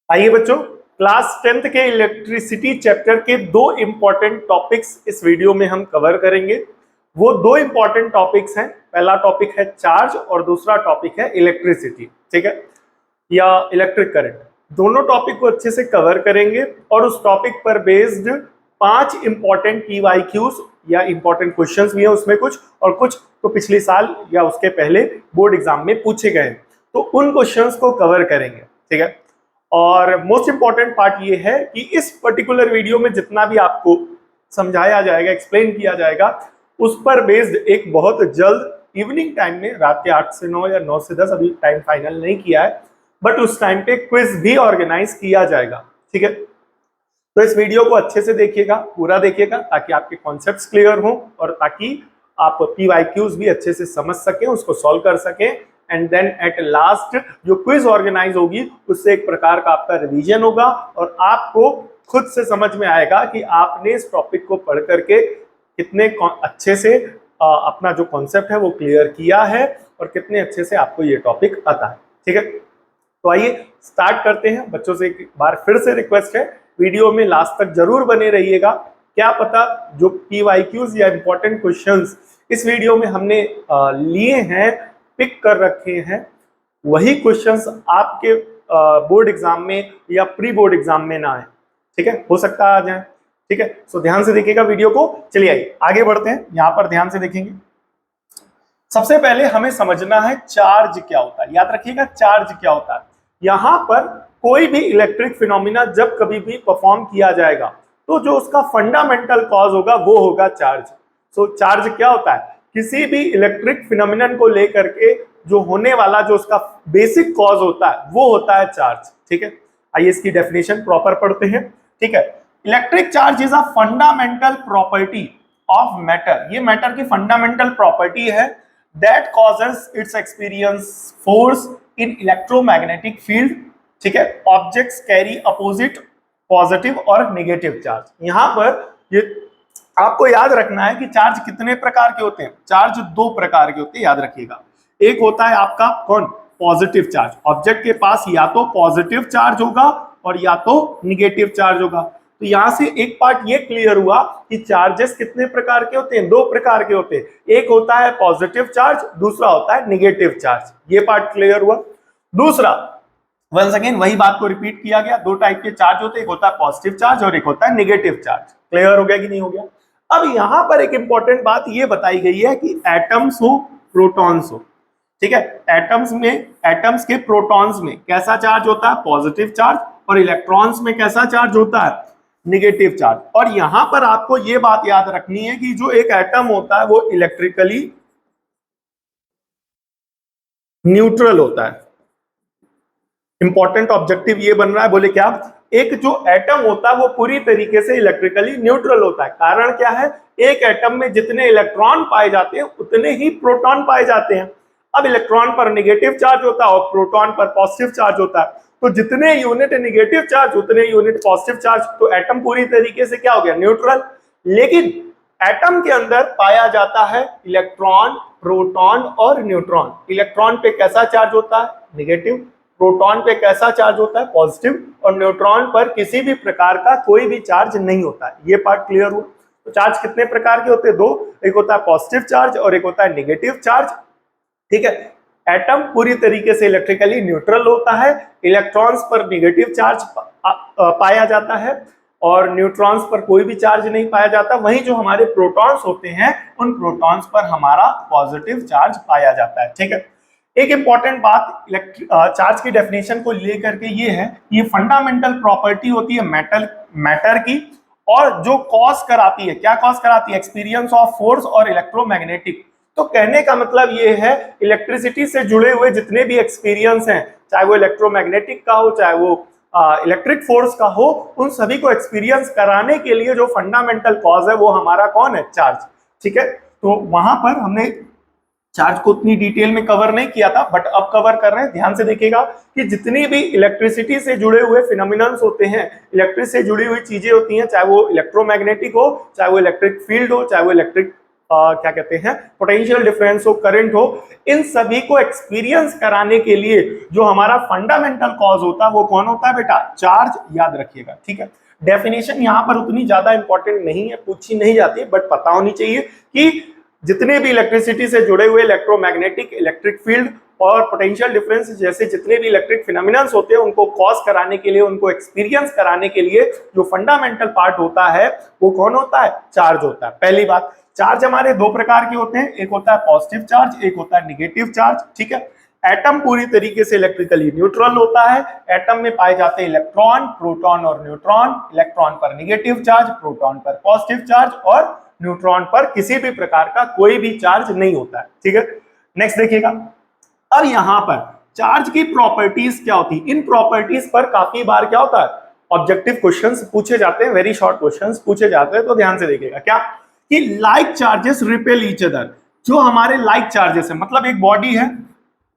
आइए बच्चों, class 10th के इलेक्ट्रिसिटी चैप्टर के दो इंपॉर्टेंट टॉपिक्स इस वीडियो में हम कवर करेंगे। वो दो इंपॉर्टेंट टॉपिक्स हैं, पहला टॉपिक है चार्ज और दूसरा टॉपिक है इलेक्ट्रिसिटी, ठीक है, या इलेक्ट्रिक करंट। दोनों टॉपिक को अच्छे से कवर करेंगे और उस टॉपिक पर बेस्ड 5 इंपॉर्टेंट PYQs या इंपॉर्टेंट क्वेश्चंस भी हैं उसमें कुछ, और कुछ तो पिछले साल या उसके पहले बोर्ड एग्जाम में पूछे गए हैं, तो उन क्वेश्चंस को कवर करेंगे, ठीक है। और मोस्ट इंपॉर्टेंट पार्ट ये है कि इस पर्टिकुलर वीडियो में जितना भी आपको समझाया जाएगा, एक्सप्लेन किया जाएगा, उस पर बेस्ड एक बहुत जल्द इवनिंग टाइम में रात के 8 से 9 या 9 से 10, अभी टाइम फाइनल नहीं किया है, बट उस टाइम पे क्विज भी ऑर्गेनाइज किया जाएगा, ठीक है। तो इस वीडियो को अच्छे से देखिएगा, पूरा देखिएगा, ताकि आपके कॉन्सेप्ट्स क्लियर हों और ताकि आप PYQs भी अच्छे से समझ सकें, उसको सॉल्व कर सकें, एंड देन एट लास्ट जो क्विज ऑर्गेनाइज होगी उससे एक प्रकार का आपका रिवीजन होगा और आपको खुद से समझ में आएगा कि आपने इस टॉपिक को पढ़ करके कितने अच्छे से अपना जो कॉन्सेप्ट है वो क्लियर किया है और कितने अच्छे से आपको ये टॉपिक आता है, ठीक है। तो आइए स्टार्ट करते हैं। बच्चों से एक बार फिर से रिक्वेस्ट है, वीडियो में लास्ट तक जरूर बने रहिएगा। क्या पता जो PYQs या इंपॉर्टेंट क्वेश्चंस इस वीडियो में हमने लिए हैं, पिक कर रखे हैं, वही क्वेश्चंस आपके बोर्ड एग्जाम में या प्री बोर्ड एग्जाम में ना आए, ठीक है, हो सकता है आ जाए, ठीक है। सो ध्यान से देखिएगा वीडियो को। चलिए आइए आगे बढ़ते हैं, यहां पर ध्यान से देखेंगे। सबसे पहले हमें समझना है चार्ज क्या होता है। याद रखिएगा चार्ज क्या होता है। यहां पर कोई भी इलेक्ट्रिक फिनोमिना जब कभी भी परफॉर्म किया जाएगा तो जो उसका फंडामेंटल कॉज होगा वो होगा चार्ज। सो चार्ज क्या होता है? किसी भी इलेक्ट्रिक फिनोमिनन को लेकर के जो होने वाला जो उसका बेसिक कॉज होता है वो होता है चार्ज, ठीक है। आइए इसकी डेफिनेशन प्रॉपर पढ़ते हैं, ठीक है। Electric charge is a fundamental property of matter. ये मैटर की फंडामेंटल प्रॉपर्टी है that causes its experience force in electromagnetic field, ठीक है। ऑब्जेक्ट्स कैरी अपोजिट पॉजिटिव और नेगेटिव चार्ज। यहां पर ये आपको याद रखना है कि चार्ज कितने प्रकार के होते हैं। चार्ज दो प्रकार के होते हैं, याद रखिएगा। एक होता है आपका कौन? Positive charge. ऑब्जेक्ट के पास या तो पॉजिटिव चार्ज होगा और या तो निगेटिव चार्ज होगा। तो यहां से एक पार्ट ये क्लियर हुआ कि चार्जेस कितने प्रकार के होते हैं? दो प्रकार के होते हैं। एक होता है पॉजिटिव चार्ज, दूसरा होता है निगेटिव चार्ज। ये पार्ट क्लियर हुआ। दूसरा, वंस अगेन वही बात को रिपीट किया गया, दो टाइप के चार्ज होते हैं, एक होता है पॉजिटिव चार्ज और एक होता है निगेटिव चार्ज। क्लियर हो गया कि नहीं हो गया? अब यहां पर एक इंपॉर्टेंट बात ये बताई गई है कि एटम्स हो, प्रोटॉन्स हो, ठीक है। एटम्स के प्रोटॉन्स में कैसा चार्ज होता है? Positive charge. और इलेक्ट्रॉन्स में कैसा चार्ज होता है? Negative charge. और यहां पर आपको यह बात याद रखनी है कि जो एक एटम होता है वो इलेक्ट्रिकली न्यूट्रल होता है। इंपॉर्टेंट ऑब्जेक्टिव ये बन रहा है, बोले क्या? एक जो एटम होता है वो पूरी तरीके से इलेक्ट्रिकली न्यूट्रल होता है। कारण क्या है? एक एटम में जितने इलेक्ट्रॉन पाए जाते हैं उतने ही प्रोटॉन पाए जाते हैं। अब इलेक्ट्रॉन पर नेगेटिव चार्ज होता है और प्रोटॉन पर पॉजिटिव चार्ज होता है, तो जितने यूनिट नेगेटिव चार्ज उतने यूनिट पॉजिटिव चार्ज। तो एटम पूरी तरीके से क्या हो गया? न्यूट्रल। लेकिन एटम के अंदर पाया जाता है इलेक्ट्रॉन, प्रोटॉन और न्यूट्रॉन। इलेक्ट्रॉन पे कैसा चार्ज होता है? निगेटिव। प्रोटॉन पे कैसा चार्ज होता है? पॉजिटिव। और न्यूट्रॉन पर किसी भी प्रकार का कोई भी चार्ज नहीं होता है। ये पार्ट क्लियर हुआ। तो चार्ज कितने प्रकार के होते हैं? दो। एक होता है पॉजिटिव चार्ज और एक होता है निगेटिव चार्ज, ठीक है। एटम पूरी तरीके से इलेक्ट्रिकली न्यूट्रल होता है। इलेक्ट्रॉन्स पर नेगेटिव चार्ज पाया जाता है और न्यूट्रॉन्स पर कोई भी चार्ज नहीं पाया जाता। वहीं जो हमारे प्रोटॉन्स होते हैं उन प्रोटॉन्स पर हमारा पॉजिटिव चार्ज पाया जाता है, ठीक है। एक इंपॉर्टेंट बात चार्ज की डेफिनेशन को लेकर के ये है, ये फंडामेंटल प्रॉपर्टी होती है मैटर की, और जो कॉज कराती है, क्या कॉज कराती है? एक्सपीरियंस ऑफ फोर्स और इलेक्ट्रोमैग्नेटिक। तो कहने का मतलब ये है, इलेक्ट्रिसिटी से जुड़े हुए जितने भी एक्सपीरियंस हैं, चाहे वो इलेक्ट्रोमैग्नेटिक का हो, चाहे वो इलेक्ट्रिक फोर्स का हो, उन सभी को एक्सपीरियंस कराने के लिए जो फंडामेंटल कॉज है वो हमारा कौन है? चार्ज, ठीक है। तो वहां पर हमने चार्ज को उतनी डिटेल में कवर नहीं किया था, बट अब कवर कर रहे हैं। ध्यान से देखिएगा कि जितनी भी इलेक्ट्रिसिटी से जुड़े हुए फिनोमिनन्स होते हैं, इलेक्ट्रिक से जुड़ी हुई चीजें होती हैं, चाहे वो इलेक्ट्रोमैग्नेटिक हो, चाहे वो इलेक्ट्रिक फील्ड हो, चाहे वो इलेक्ट्रिक क्या कहते हैं, पोटेंशियल डिफरेंस हो, करंट हो, इन सभी को एक्सपीरियंस कराने के लिए जो हमारा फंडामेंटल कॉज होता है वो कौन होता है बेटा, चार्ज। याद रखिएगा, ठीक है। डेफिनेशन यहाँ पर उतनी ज्यादा इंपॉर्टेंट नहीं है, पूछी नहीं जाती, बट पता होनी चाहिए कि जितने भी इलेक्ट्रिसिटी से जुड़े हुए इलेक्ट्रोमैग्नेटिक, इलेक्ट्रिक फील्ड और पोटेंशियल डिफरेंस जैसे जितने भी इलेक्ट्रिक फिनोमिनन्स होते हैं उनको कॉज कराने के लिए, उनको एक्सपीरियंस कराने के लिए जो फंडामेंटल पार्ट होता है वो कौन होता है, चार्ज होता है। पहली बात, चार्ज हमारे दो प्रकार के होते हैं, एक होता है पॉजिटिव चार्ज, एक होता है निगेटिव चार्ज, ठीक है। एटम पूरी तरीके से इलेक्ट्रिकली न्यूट्रल होता है। एटम में पाए जाते हैं इलेक्ट्रॉन, प्रोटॉन और न्यूट्रॉन। इलेक्ट्रॉन पर निगेटिव चार्ज, प्रोटॉन पर पॉजिटिव चार्ज और न्यूट्रॉन पर किसी भी प्रकार का कोई भी चार्ज नहीं होता है, ठीक है। नेक्स्ट देखिएगा, अब यहां पर चार्ज की प्रॉपर्टीज क्या होती है, इन प्रॉपर्टीज पर काफी बार क्या होता है, ऑब्जेक्टिव क्वेश्चंस पूछे जाते हैं, वेरी शॉर्ट क्वेश्चंस पूछे जाते हैं, तो ध्यान से देखिएगा क्या कि like charges repel each other. जो हमारे लाइक चार्जेस है, मतलब एक बॉडी है,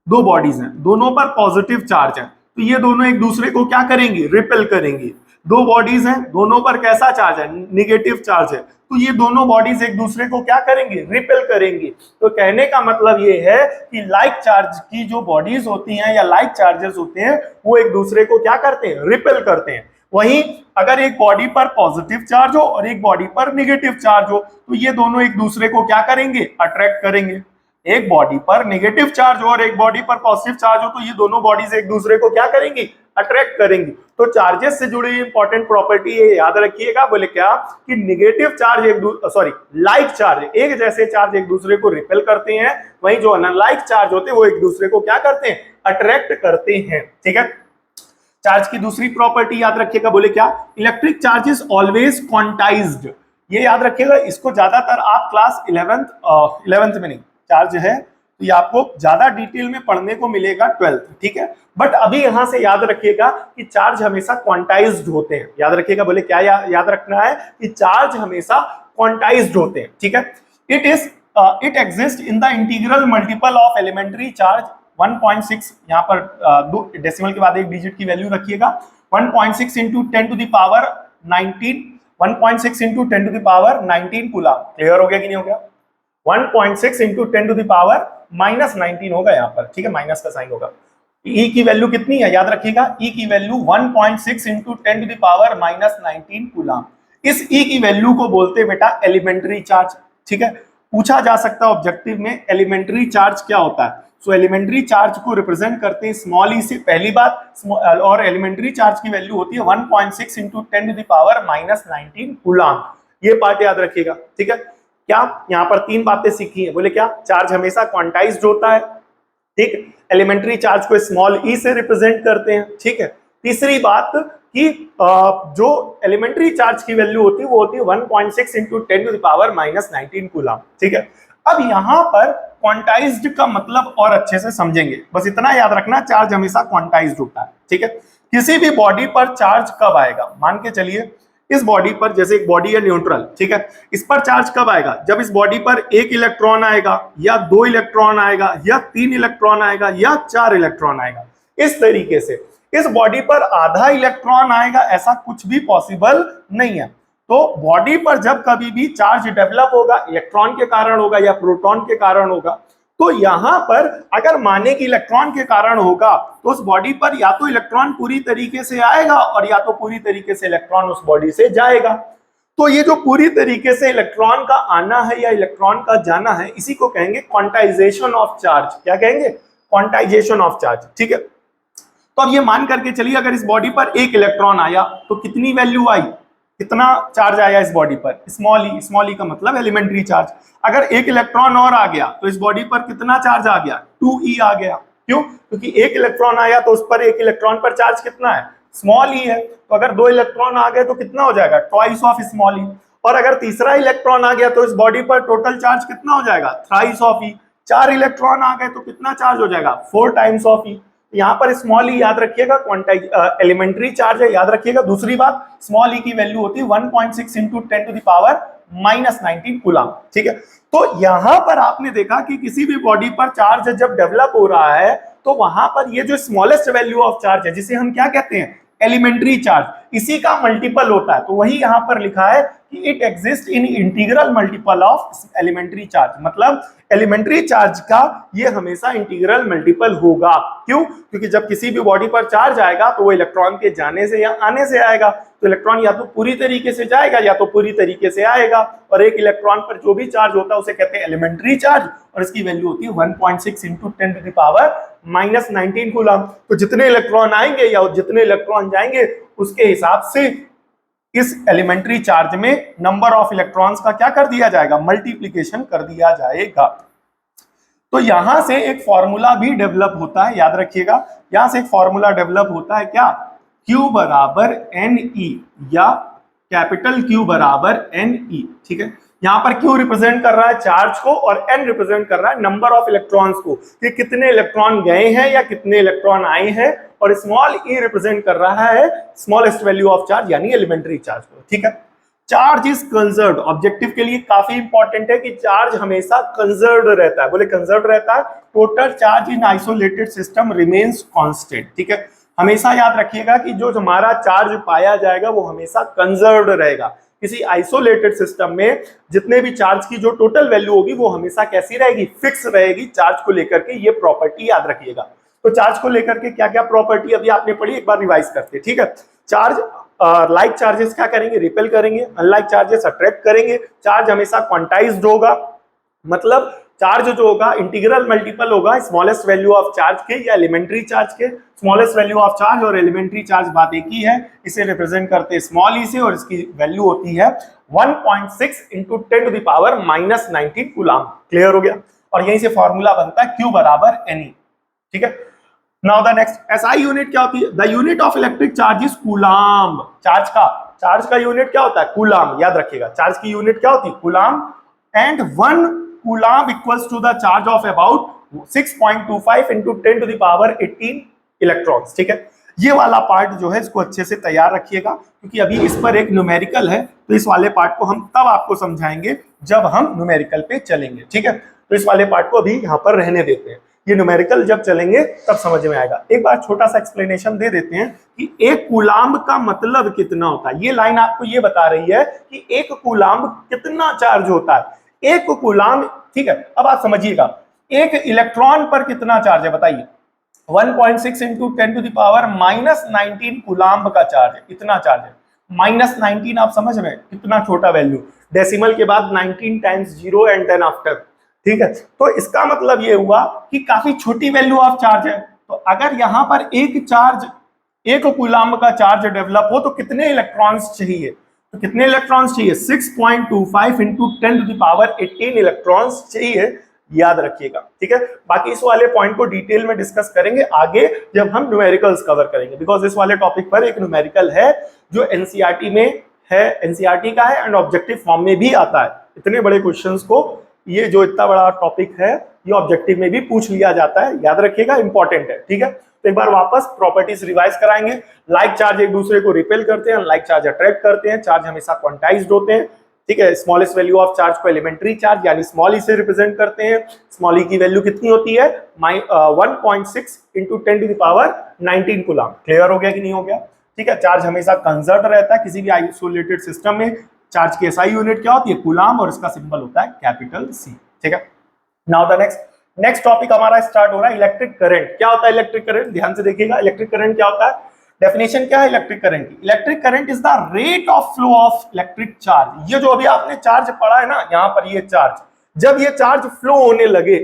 दो बॉडीज हैं, दोनों पर पॉजिटिव चार्ज है, तो ये दोनों एक दूसरे को क्या करेंगी, रिपेल करेंगी। दो बॉडीज हैं, दोनों पर कैसा चार्ज है, निगेटिव चार्ज है, तो ये दोनों बॉडीज एक दूसरे को क्या करेंगी, रिपेल करेंगी। तो कहने का मतलब ये है कि लाइक चार्ज की जो बॉडीज होती हैं या लाइक चार्जेस होते हैं वो एक दूसरे को क्या करते हैं, रिपेल करते हैं। वहीं अगर एक बॉडी पर पॉजिटिव चार्ज हो और एक बॉडी पर निगेटिव चार्ज हो तो ये दोनों एक दूसरे को क्या करेंगे, अट्रैक्ट करेंगे। एक बॉडी पर नेगेटिव चार्ज हो और एक बॉडी पर पॉजिटिव चार्ज हो तो ये दोनों बॉडीज एक दूसरे को क्या करेंगी, अट्रैक्ट करेंगी। तो चार्जेस से जुड़ी इंपॉर्टेंट प्रॉपर्टी ये याद रखिएगा, बोले क्या कि निगेटिव चार्ज लाइक चार्ज, एक जैसे चार्ज एक दूसरे को रिपेल करते हैं, वहीं जो अनलाइक चार्ज होते हैं वो एक दूसरे को क्या करते हैं, अट्रैक्ट करते हैं, ठीक है। चार्ज की दूसरी प्रॉपर्टी याद रखिएगा, बोले क्या, electric charge is always quantized. ये याद रखिएगा, इसको ज्यादातर आप क्लास 11th में नहीं, चार्ज है तो ये आपको ज्यादा डिटेल में पढ़ने को मिलेगा 12th, ठीक है। बट अभी यहां से याद रखिएगा कि चार्ज हमेशा क्वांटाइज्ड होते हैं। याद रखिएगा, बोले क्या याद रखना है कि चार्ज हमेशा क्वांटाइज्ड होते हैं, ठीक है। It exist in the integral multiple of elementary charge 1.6, यहाँ पर दो डेसिमल के बाद एक डिजिट की वैल्यू रखिएगा, 1.6 into 10 to the power 19, 1.6 into 10 to the power 19 coulomb. Clear हो गया कि नहीं हो गया, 1.6 इंटू 10 टू द पावर -19 होगा यहाँ पर, ठीक है, माइनस का साइन होगा। E की वैल्यू कितनी है, याद रखिएगा, E की value 1.6 into 10 to the power -19 coulomb. इस E की वैल्यू को बोलते हैं बेटा एलिमेंट्री चार्ज, ठीक है। पूछा जा सकता है ऑब्जेक्टिव में एलिमेंट्री चार्ज क्या होता है। सो एलिमेंट्री चार्ज को रिप्रेजेंट करते हैं स्मॉल ई से, पहली बात, और एलिमेंट्री चार्ज की वैल्यू होती है 1.6 into 10 to the power -19 coulomb. ये पार्ट याद रखिएगा, ठीक है। क्या यहाँ पर तीन बातें सीखी है, बोले क्या, चार्ज हमेशा क्वांटाइज्ड होता है, ठीक, एलिमेंट्री चार्ज को स्मॉल ई से रिप्रेजेंट करते हैं, ठीक है। तीसरी बात कि जो एलिमेंट्री चार्ज की वैल्यू होती है वो होती है 1.6 into 10 to the power -19 coulomb, ठीक है। अब यहाँ पर क्वांटाइज्ड का मतलब और अच्छे से समझेंगे, बस इतना याद रखना, चार्ज हमेशा क्वांटाइज्ड होता है, ठीक है। किसी भी बॉडी पर चार्ज कब आएगा, मान के चलिए इस बॉडी पर, जैसे एक बॉडी है न्यूट्रल, ठीक है, इस पर चार्ज कब आएगा, जब इस बॉडी पर एक इलेक्ट्रॉन आएगा या दो इलेक्ट्रॉन आएगा या तीन इलेक्ट्रॉन आएगा या चार इलेक्ट्रॉन आएगा। इस तरीके से इस बॉडी पर आधा इलेक्ट्रॉन आएगा ऐसा कुछ भी पॉसिबल नहीं है। तो बॉडी पर जब कभी भी चार्ज डेवलप होगा, इलेक्ट्रॉन के कारण होगा या प्रोटॉन के कारण होगा, तो यहां पर अगर माने कि इलेक्ट्रॉन के कारण होगा तो उस बॉडी पर या तो इलेक्ट्रॉन पूरी तरीके से आएगा और या तो पूरी तरीके से इलेक्ट्रॉन उस बॉडी से जाएगा। तो ये जो पूरी तरीके से इलेक्ट्रॉन का आना है या इलेक्ट्रॉन का जाना है, इसी को कहेंगे क्वांटाइजेशन ऑफ चार्ज। क्या कहेंगे, क्वांटाइजेशन ऑफ चार्ज, ठीक है। तो अब ये मान करके चलिए अगर इस बॉडी पर एक इलेक्ट्रॉन आया तो कितनी वैल्यू आई, कितना चार्ज आया इस बॉडी पर, स्मॉल ई का मतलब एलिमेंट्री चार्ज। अगर एक इलेक्ट्रॉन और आ गया तो इस बॉडी पर कितना चार्ज आ गया, 2e आ गया। क्यों, क्योंकि एक इलेक्ट्रॉन आया तो उस पर एक इलेक्ट्रॉन पर चार्ज कितना है, स्मॉल ई है। तो अगर दो इलेक्ट्रॉन आ गए तो कितना हो जाएगा, ट्वाइस ऑफ स्मॉल ई। और अगर तीसरा इलेक्ट्रॉन आ गया तो इस बॉडी पर टोटल चार्ज कितना हो जाएगा, थ्राइस ऑफ ई। चार इलेक्ट्रॉन आ गए तो कितना चार्ज हो जाएगा, 4 टाइम्स ऑफ ई। यहाँ पर स्मॉल ई याद रखिएगा, क्वांटाइज एलिमेंट्री चार्ज है, याद रखिएगा। दूसरी बात, स्मॉल ई की वैल्यू होती है 1.6 into 10 to the power -19 coulomb, ठीक है। तो यहां पर आपने देखा कि किसी भी बॉडी पर चार्ज जब डेवलप हो रहा है तो वहां पर ये जो स्मॉलेस्ट वैल्यू ऑफ चार्ज है, जिसे हम क्या कहते हैं, एलिमेंट्री चार्ज इसी का मल्टीपल होता है, तो वही यहां पर लिखा है कि it exist in integral multiple of elementary charge, मतलब एलिमेंट्री चार्ज का ये हमेशा इंटीग्रल मल्टीपल होगा। क्यों? क्योंकि जब किसी भी बॉडी पर चार्ज आएगा तो वो इलेक्ट्रॉन के जाने से या आने से आएगा, तो इलेक्ट्रॉन या तो पूरी तरीके से जाएगा या तो पूरी तरीके से आएगा, और एक इलेक्ट्रॉन पर जो भी चार्ज होता है उसे कहते हैं एलिमेंट्री चार्ज, और इसकी वैल्यू होती है 1.6 इंटू 10⁻⁻19 कूलम। तो जितने इलेक्ट्रॉन आएंगे या जितने इलेक्ट्रॉन जाएंगे उसके हिसाब से इस एलिमेंट्री चार्ज में नंबर ऑफ इलेक्ट्रॉन्स का क्या कर दिया जाएगा, मल्टीप्लीकेशन कर दिया जाएगा। तो यहां से एक फॉर्मूला भी डेवलप होता है, याद रखिएगा, यहां से एक फॉर्मूला डेवलप होता है क्या, Q बराबर NE या कैपिटल Q बराबर NE, ठीक है। यहां पर Q रिप्रेजेंट कर रहा है चार्ज को और N रिप्रेजेंट कर रहा है नंबर ऑफ इलेक्ट्रॉन्स को, कि कितने इलेक्ट्रॉन गए हैं या कितने इलेक्ट्रॉन आए हैं, और स्मॉल e रिप्रेजेंट कर रहा है स्मॉलेस्ट वैल्यू ऑफ चार्ज यानी एलिमेंट्री चार्ज को, ठीक है। चार्ज इज कंजर्व्ड, ऑब्जेक्टिव के लिए काफी इंपॉर्टेंट है कि चार्ज हमेशा कंजर्व्ड रहता है, बोले कंजर्व्ड रहता है। Total charge in isolated system remains constant, ठीक है। हमेशा याद रखिएगा कि जो हमारा चार्ज पाया जाएगा वो हमेशा कंजर्व्ड रहेगा। किसी आइसोलेटेड सिस्टम में जितने भी चार्ज की जो टोटल वैल्यू होगी वो हमेशा कैसी रहेगी, फिक्स रहेगी चार्ज को लेकर के, ये प्रॉपर्टी याद रखिएगा। तो चार्ज को लेकर के क्या क्या प्रॉपर्टी अभी आपने पढ़ी, एक बार रिवाइज करते हैं, ठीक है। चार्ज लाइक चार्जेस क्या करेंगे, रिपेल करेंगे, अनलाइक चार्जेस अट्रैक्ट करेंगे। चार्ज हमेशा क्वांटाइज्ड होगा, मतलब चार्ज जो होगा इंटीग्रल मल्टीपल होगा स्मॉलेस्ट वैल्यू ऑफ चार्ज के या एलिमेंट्री चार्ज के। स्मॉलेस्ट वैल्यू ऑफ चार्ज और एलिमेंट्री चार्ज बात एक ही है, इसे रिप्रेजेंट करते हैं स्मॉल ई से, और इसकी वैल्यू होती है 1.6 इंटू 10⁻⁻19 कूलम। क्लियर हो गया? और यहीं से फॉर्मूला बनता है Q बराबर NE, ठीक है। Now the next SI unit क्या होती है, the unit of electric charge is coulomb. Charge का यूनिट क्या होता है, कूलम, याद रखिएगा। चार्ज की यूनिट क्या होती है, coulomb, and 1 coulomb equals to the charge of about 6.25 into 10⁻18 electrons, ठीक है। ये वाला पार्ट जो है इसको अच्छे से तैयार रखिएगा, क्योंकि अभी इस पर एक न्यूमेरिकल है, तो इस वाले पार्ट को हम तब आपको समझाएंगे जब हम न्यूमेरिकल पे चलेंगे, ठीक है। तो इस वाले पार्ट को अभी यहाँ पर रहने देते हैं, ये न्यूमेरिकल जब चलेंगे तब समझ में आएगा। एक बार छोटा सा एक्सप्लेनेशन दे देते हैं कि एक कूलम का मतलब कितना होता है। ये लाइन आपको ये बता रही है कि एक कूलम कितना चार्ज होता है, एक कूलम, ठीक है। अब आप समझिएगा, एक इलेक्ट्रॉन पर कितना चार्ज है बताइए, 1.6 इंटू 10⁻⁻19 कूलम का चार्ज है, इतना चार्ज है। -19 आप समझ रहे हैं कितना छोटा वैल्यू, डेसिमल के बाद 19 टाइम्स 0 एंड देन आफ्टर, ठीक है। तो इसका मतलब ये हुआ कि काफी छोटी वैल्यू ऑफ चार्ज है। तो अगर यहां पर एक कूलम का चार्ज डेवलप हो तो कितने इलेक्ट्रॉन्स चाहिए, तो कितने इलेक्ट्रॉन्स चाहिए, 6.25 इंटू 10⁻18 इलेक्ट्रॉन्स चाहिए, याद रखिएगा, ठीक है। बाकी इस वाले पॉइंट को डिटेल में डिस्कस करेंगे आगे जब हम न्यूमेरिकल्स कवर करेंगे, बिकॉज इस वाले टॉपिक पर एक न्यूमेरिकल है जो एनसीईआरटी में है, एनसीईआरटी का है एंड ऑब्जेक्टिव फॉर्म में भी आता है। इतने बड़े क्वेश्चंस को, ये जो इतना बड़ा टॉपिक है ये ऑब्जेक्टिव में भी पूछ लिया जाता है, याद रखिएगा, इंपॉर्टेंट है, ठीक है। तो एक बार वापस प्रॉपर्टीज रिवाइज कराएंगे। लाइक चार्ज एक दूसरे को रिपेल करते हैं, अनलाइक चार्ज अट्रैक्ट करते हैं, चार्ज हमेशा क्वांटाइज्ड होते हैं, ठीक है। स्मॉलेस्ट वैल्यू ऑफ चार्ज को एलिमेंट्री चार्ज यानी स्मॉल ई से रिप्रेजेंट करते हैं। स्मॉल ई की वैल्यू कितनी होती है, 1.6 इंटू 10⁻19 कूलम। क्लियर हो गया कि नहीं हो गया, ठीक है। चार्ज हमेशा कंजर्व्ड रहता है किसी भी आइसोलेटेड सिस्टम में। चार्ज की एसआई यूनिट क्या होती है, कूलम, और इसका सिंबल होता है कैपिटल C, ठीक है। नाउ द नेक्स्ट टॉपिक हमारा स्टार्ट हो रहा है, इलेक्ट्रिक करंट। क्या होता है इलेक्ट्रिक करंट, ध्यान से देखिएगा। इलेक्ट्रिक करंट क्या होता है, डेफिनेशन क्या है इलेक्ट्रिक करंट की, electric current is the rate of flow of electric charge. ये जो अभी आपने चार्ज पढ़ा है ना, यहाँ पर ये चार्ज, जब ये चार्ज फ्लो होने लगे,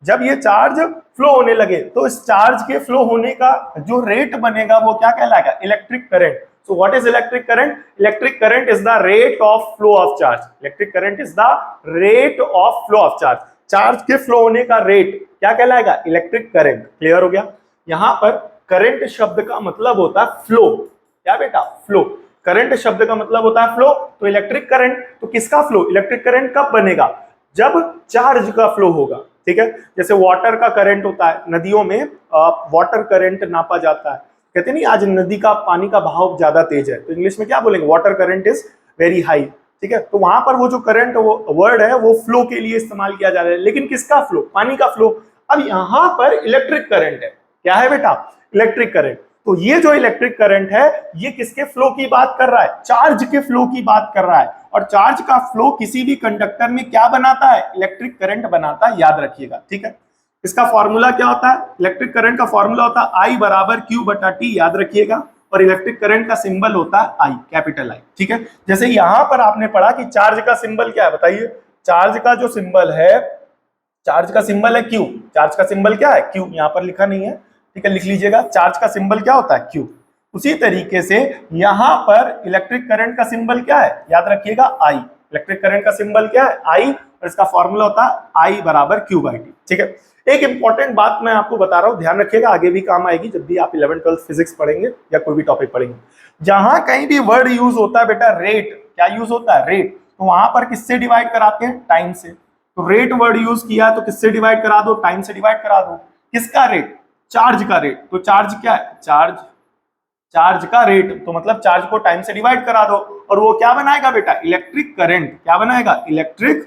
जब ये चार्ज फ्लो होने लगे तो इस चार्ज के फ्लो होने का जो रेट बनेगा वो क्या कहलाएगा, electric current. So what is electric current? Electric current is the rate of flow of charge. Electric current is the rate of flow of charge. Charge के फ्लो होने का रेट क्या कहलाएगा, इलेक्ट्रिक करंट। क्लियर हो गया। यहाँ पर current शब्द का मतलब होता है फ्लो, क्या बेटा, फ्लो। करंट शब्द का मतलब होता है फ्लो, तो इलेक्ट्रिक करंट, तो किसका फ्लो, इलेक्ट्रिक करंट कब बनेगा, जब चार्ज का फ्लो होगा, ठीक है। जैसे वाटर का करंट होता है, नदियों में वाटर करंट नापा जाता है, कहते नहीं आज नदी का पानी का बहाव ज्यादा तेज है, तो इंग्लिश में क्या बोलेंगे, water current is very high, ठीक है। तो वहां पर वो जो करंट वर्ड है वो फ्लो के लिए इस्तेमाल किया जा रहा है, लेकिन किसका फ्लो, पानी का फ्लो। अब यहां पर इलेक्ट्रिक करंट है, क्या है बेटा, इलेक्ट्रिक करंट। तो ये जो इलेक्ट्रिक करंट है ये किसके फ्लो की बात कर रहा है, चार्ज के फ्लो की बात कर रहा है। और चार्ज का फ्लो किसी भी कंडक्टर में क्या बनाता है, इलेक्ट्रिक करंट बनाता है, याद रखिएगा, ठीक है। इसका फॉर्मूला क्या होता है, इलेक्ट्रिक करंट का फॉर्मूला होता है आई बराबर क्यू बटा टी, याद रखिएगा। और इलेक्ट्रिक करंट का सिंबल होता है आई, कैपिटल आई, ठीक है। जैसे यहां पर आपने पढ़ा कि चार्ज का सिंबल क्या है, बताइए। चार्ज का जो सिंबल है, चार्ज का सिंबल है क्यू। चार्ज का सिंबल क्या है, क्यू, यहां पर लिखा नहीं है, ठीक है, लिख लीजिएगा। चार्ज का सिंबल क्या होता है, क्यू। उसी तरीके से यहां पर इलेक्ट्रिक करंट का सिंबल क्या है, याद रखिएगा आई। इलेक्ट्रिक करंट का सिंबल क्या है, आई, और इसका फॉर्मूला होता है आई बराबर क्यू बाई टी, ठीक है। एक इंपॉर्टेंट बात मैं आपको बता रहा हूं, ध्यान रखिएगा, आगे भी काम आएगी जब भी आप 11th 12th फिजिक्स पढ़ेंगे या कोई भी टॉपिक पढ़ेंगे। जहां कहीं भी वर्ड यूज होता है बेटा रेट, क्या यूज होता है, रेट, तो वहां पर किससे डिवाइड कराते हैं, टाइम से। तो रेट वर्ड यूज किया तो किससे डिवाइड करा दो, टाइम से डिवाइड करा दो। किसका रेट, चार्ज का रेट। तो चार्ज क्या है, चार्ज, चार्ज का रेट, तो मतलब चार्ज को टाइम से डिवाइड करा दो, और वो क्या बनाएगा बेटा, इलेक्ट्रिक करंट। क्या बनाएगा, इलेक्ट्रिक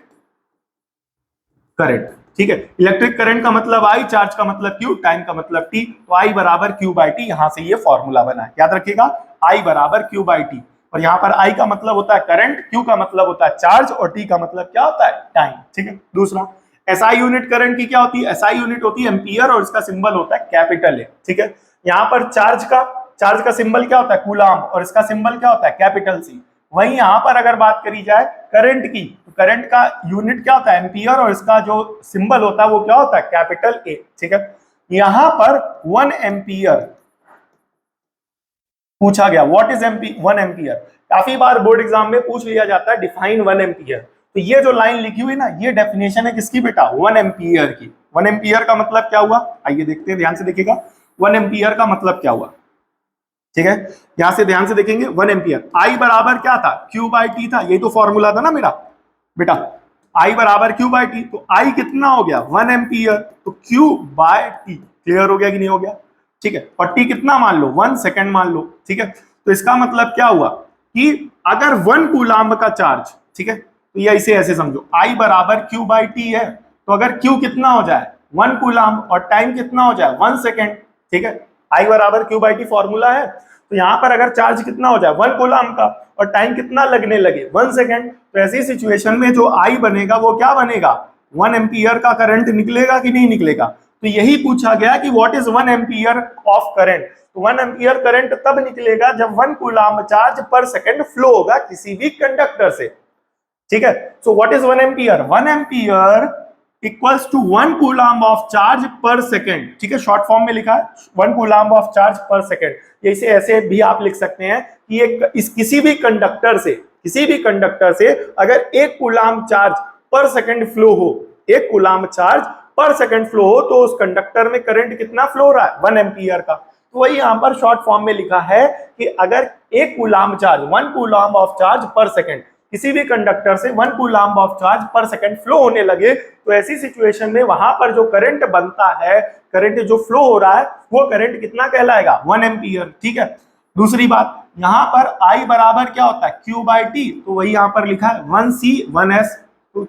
करंट, ठीक है। इलेक्ट्रिक करंट का मतलब आई, चार्ज का मतलब क्यू, टाइम का मतलब टी। तो आई बराबर क्यू बाई टी, यहां से ये फॉर्मूला बना है, याद रखिएगा, आई बराबर क्यू बाई टी। और यहाँ पर आई का मतलब होता है करंट, क्यू का मतलब होता है चार्ज, और टी का मतलब क्या होता है, टाइम, ठीक है। दूसरा, एसआई यूनिट करंट की क्या होती है, एसआई यूनिट होती है एम्पियर, और इसका सिंबल होता है कैपिटल ए, ठीक है। यहाँ पर चार्ज का सिंबल क्या होता है, कूलाम, और इसका सिंबल क्या होता है, कैपिटल सी। वहीं यहां पर अगर बात करी जाए करंट की, तो करंट का यूनिट क्या होता है, एम्पियर, और इसका जो सिंबल होता है वो क्या होता है, कैपिटल ए, ठीक है। यहां पर 1 एम्पियर पूछा गया, व्हाट इज 1 एम्पियर। काफी बार बोर्ड एग्जाम में पूछ लिया जाता है डिफाइन 1 एम्पियर। तो ये जो लाइन लिखी हुई ना, ये डेफिनेशन है किसकी बेटा, 1 एम्पियर की। 1 एम्पियर का मतलब क्या हुआ, आइए देखते हैं, ध्यान से देखिएगा। 1 एम्पियर का मतलब क्या हुआ, ठीक है। यहां से ध्यान से देखेंगे, 1 एम्पियर, आई बराबर क्या था, क्यू बाई टी था, यही तो फॉर्मूला था ना मेरा बेटा, आई बराबर क्यू बाई टी। तो आई कितना हो गया, 1 एम्पियर, तो क्यू बाय टी, क्लियर हो गया कि नहीं हो गया, ठीक है। और टी कितना मान लो, 1 सेकेंड मान लो, ठीक है। तो इसका मतलब क्या हुआ कि अगर 1 कूलाम्ब का चार्ज, ठीक है, तो ये इसे ऐसे समझो, आई बराबर क्यू बाई टी है, तो अगर क्यू कितना हो जाए 1 कूलाम्ब, और टाइम कितना हो जाए 1 सेकेंड, ठीक है, आई बराबर क्यू बाई टी फॉर्मूला है। तो यहां पर अगर चार्ज कितना हो जाए 1 कूलाम्ब का, और टाइम कितना लगने लगे 1 सेकेंड, तो ऐसी सिचुएशन में जो आई बनेगा वो क्या बनेगा, 1 एम्पियर का करंट निकलेगा कि नहीं निकलेगा। तो यही पूछा गया कि what is 1 ampere of current. तो 1 एम्पियर करंट तब निकलेगा जब 1 coulomb charge per second flow होगा किसी भी कंडक्टर से, ठीक है। So what is 1 ampere, 1 ampere equals to 1 coulomb of charge per second, ठीक है, शॉर्ट फॉर्म में लिखा है 1 coulomb of charge per second. इसे ऐसे भी आप लिख सकते हैं कि एक किसी भी कंडक्टर से अगर 1 coulomb charge per second flow हो, 1 coulomb charge per second flow हो, तो उस कंडक्टर में करंट कितना फ्लो हो रहा है, 1 एम्पियर का। तो वही यहां पर शॉर्ट फॉर्म में लिखा है कि अगर 1 coulomb charge, 1 coulomb of charge per second, किसी भी कंडक्टर से 1 coulomb of charge per second flow होने लगे, तो ऐसी सिचुएशन में वहां पर जो करंट बनता है, करंट जो फ्लो हो रहा है, वो करंट कितना कहलाएगा, 1 एम्पियर, ठीक है। दूसरी बात, यहां पर I बराबर क्या होता है, Q बाई टी, तो वही यहां पर लिखा है 1C 1S। तो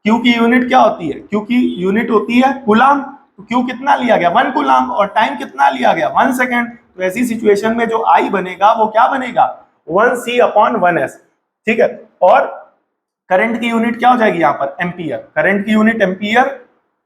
Q की यूनिट क्या होती है, Q की यूनिट होती है कूलाम्ब, तो Q कितना लिया गया 1 कूलाम्ब, और टाइम कितना लिया गया 1 सेकेंड। तो ऐसी सिचुएशन में जो I बनेगा वो क्या बनेगा, 1C अपॉन 1S, ठीक है। और करंट की यूनिट क्या हो जाएगी यहाँ पर, एम्पियर, करंट की यूनिट एम्पियर,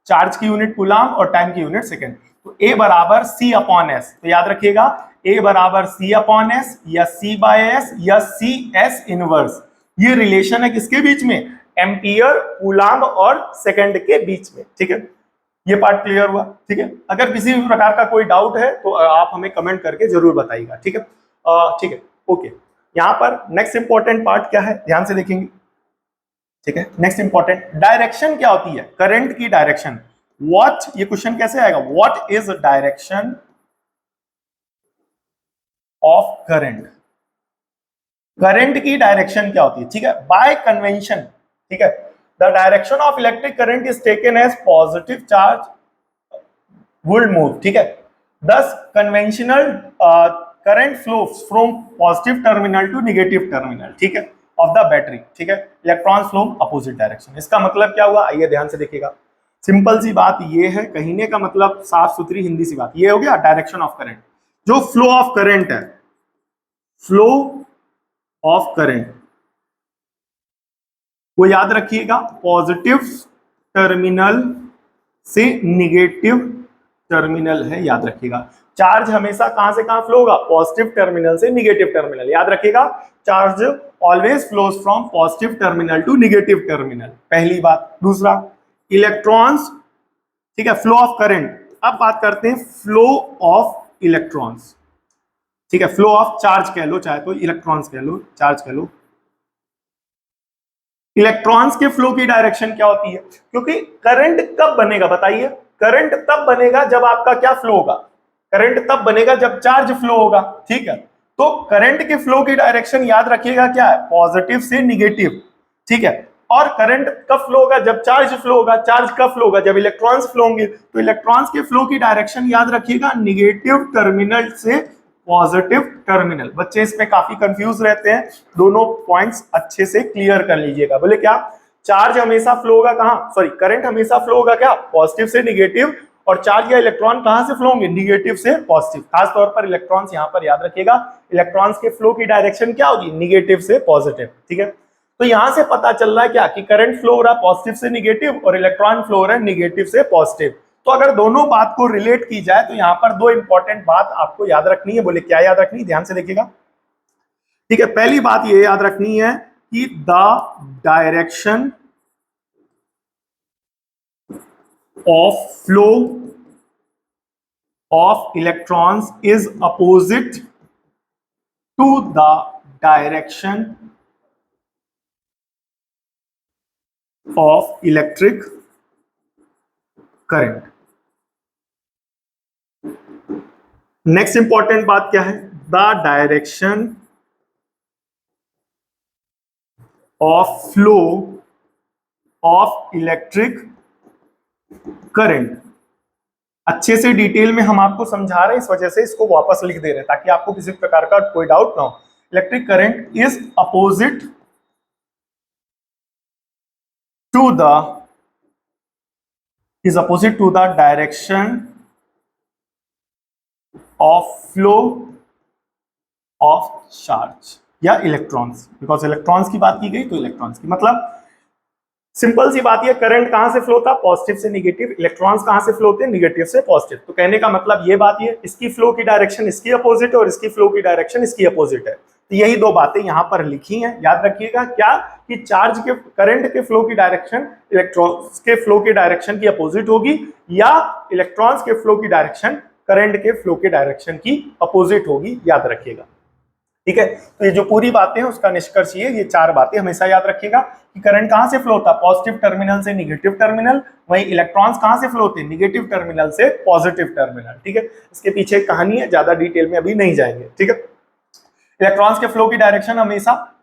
चार्ज की यूनिट कूलाम्ब, और टाइम की यूनिट सेकंड। तो A बराबर C अपॉन S, तो याद रखिएगा A बराबर C अपॉन S, या C बाय S, या C S इनवर्स। ये रिलेशन है किसके बीच में, एम्पियर, कूलाम्ब और सेकंड के बीच में, ठीक है। ये पार्ट क्लियर हुआ, ठीक है। अगर किसी भी प्रकार का कोई डाउट है तो आप हमें कमेंट करके जरूर बताइएगा, ठीक है, ठीक है, ओके। यहाँ पर नेक्स्ट इंपॉर्टेंट पार्ट क्या है, ध्यान से देखेंगे, ठीक है। नेक्स्ट इंपॉर्टेंट, डायरेक्शन क्या होती है, करंट की डायरेक्शन। व्हाट, ये क्वेश्चन कैसे आएगा, what is direction of current, current की डायरेक्शन क्या होती है, ठीक है। बाय कन्वेंशन, ठीक है, the direction of electric current is taken as positive charge would move, ठीक है। Thus conventional current flows from positive terminal to negative terminal, ठीक है, ऑफ द बैटरी, ठीक है। इलेक्ट्रॉन्स फ्लो अपोजिट डायरेक्शन, इसका मतलब क्या हुआ, आइए ध्यान से देखिएगा। सिंपल सी बात ये है, कहने का मतलब साफ सुथरी हिंदी सी बात, ये हो गया डायरेक्शन ऑफ करंट। जो फ्लो ऑफ करंट है, फ्लो ऑफ करंट, वो याद रखिएगा पॉजिटिव टर्मिनल से निगेटिव टर्मिनल है, याद रखिएगा। चार्ज हमेशा कहां से कहां फ्लो होगा, पॉजिटिव टर्मिनल से निगेटिव टर्मिनल, याद रखिएगा। Charge always flows from positive terminal to negative terminal, पहली बात। दूसरा, इलेक्ट्रॉन्स, ठीक है, फ्लो ऑफ करंट। अब बात करते हैं फ्लो ऑफ इलेक्ट्रॉन्स, ठीक है, फ्लो ऑफ चार्ज कह लो, चाहे तो इलेक्ट्रॉन्स कह लो, चार्ज कह लो। इलेक्ट्रॉन्स के फ्लो की डायरेक्शन क्या होती है, क्योंकि करंट कब बनेगा बताइए, करंट तब बनेगा जब आपका क्या फ्लो होगा, करंट तब बनेगा जब चार्ज फ्लो होगा, ठीक है। तो करंट के फ्लो की डायरेक्शन याद रखिएगा क्या है, पॉजिटिव से निगेटिव, ठीक है। और करंट कब फ्लो होगा, जब चार्ज फ्लो होगा। चार्ज कब फ्लो होगा, जब इलेक्ट्रॉन्स फ्लो होंगे। तो इलेक्ट्रॉन्स के फ्लो की डायरेक्शन याद रखिएगा निगेटिव टर्मिनल से पॉजिटिव टर्मिनल। बच्चे इसमें काफी कंफ्यूज रहते हैं, दोनों पॉइंट्स अच्छे से क्लियर कर लीजिएगा। बोले क्या, चार्ज हमेशा फ्लो होगा कहां, सॉरी करंट हमेशा फ्लो होगा क्या, पॉजिटिव से निगेटिव, और चार्ज या इलेक्ट्रॉन कहां से फ्लो होंगे, निगेटिव से पॉजिटिव। खास तौर पर इलेक्ट्रॉन्स यहां पर याद रखिएगा, इलेक्ट्रॉन्स के फ्लो की डायरेक्शन क्या होगी, निगेटिव से पॉजिटिव, ठीक है। तो यहां से पता चल रहा है क्या कि करंट फ्लो हो रहा है पॉजिटिव से निगेटिव और इलेक्ट्रॉन फ्लो हो रहा है निगेटिव से पॉजिटिव। तो अगर दोनों बात को रिलेट की जाए तो यहां पर दो इंपॉर्टेंट बात आपको याद रखनी है। बोले क्या याद रखनी है, ध्यान से देखिएगा, ठीक है। पहली बात ये याद रखनी है कि the direction of flow of electrons is opposite to the direction of electric current. Next important बात क्या है, the direction of flow of electric current. अच्छे से डिटेल में हम आपको समझा रहे हैं, इस वजह से इसको वापस लिख दे रहे हैं ताकि आपको किसी प्रकार का कोई डाउट ना हो। Electric current is opposite to the direction of flow of charge या इलेक्ट्रॉन्स। बिकॉज इलेक्ट्रॉन्स की बात की गई तो इलेक्ट्रॉन्स की, मतलब सिंपल सी बात है, करंट कहां से फ्लो होता है, पॉजिटिव से निगेटिव, इलेक्ट्रॉन्स कहां से फ्लो होते हैं, निगेटिव से पॉजिटिव। तो कहने का मतलब ये बात है, इसकी फ्लो की डायरेक्शन इसकी अपोजिट है और इसकी फ्लो की डायरेक्शन इसकी अपोजिट है। तो यही दो बातें यहां पर लिखी हैं, याद रखिएगा क्या कि चार्ज के करंट के फ्लो की डायरेक्शन इलेक्ट्रॉन्स के फ्लो की डायरेक्शन की अपोजिट होगी, या इलेक्ट्रॉन्स के फ्लो की डायरेक्शन करंट के फ्लो की डायरेक्शन की अपोजिट होगी, याद रखिएगा, ठीक है। तो ये जो पूरी बातें हैं उसका निष्कर्ष ये चार बातें हमेशा याद रखिएगा कि करंट कहां से फ्लो होता है, पॉजिटिव टर्मिनल से निगेटिव टर्मिनल, वहीं इलेक्ट्रॉन्स कहां से फ्लो होते हैं, निगेटिव टर्मिनल से पॉजिटिव टर्मिनल, ठीक है। इसके पीछे कहानी है, ज्यादा डिटेल में अभी नहीं जाएंगे, ठीक है। इलेक्ट्रॉन्स के फ्लो की डायरेक्शन हमेशा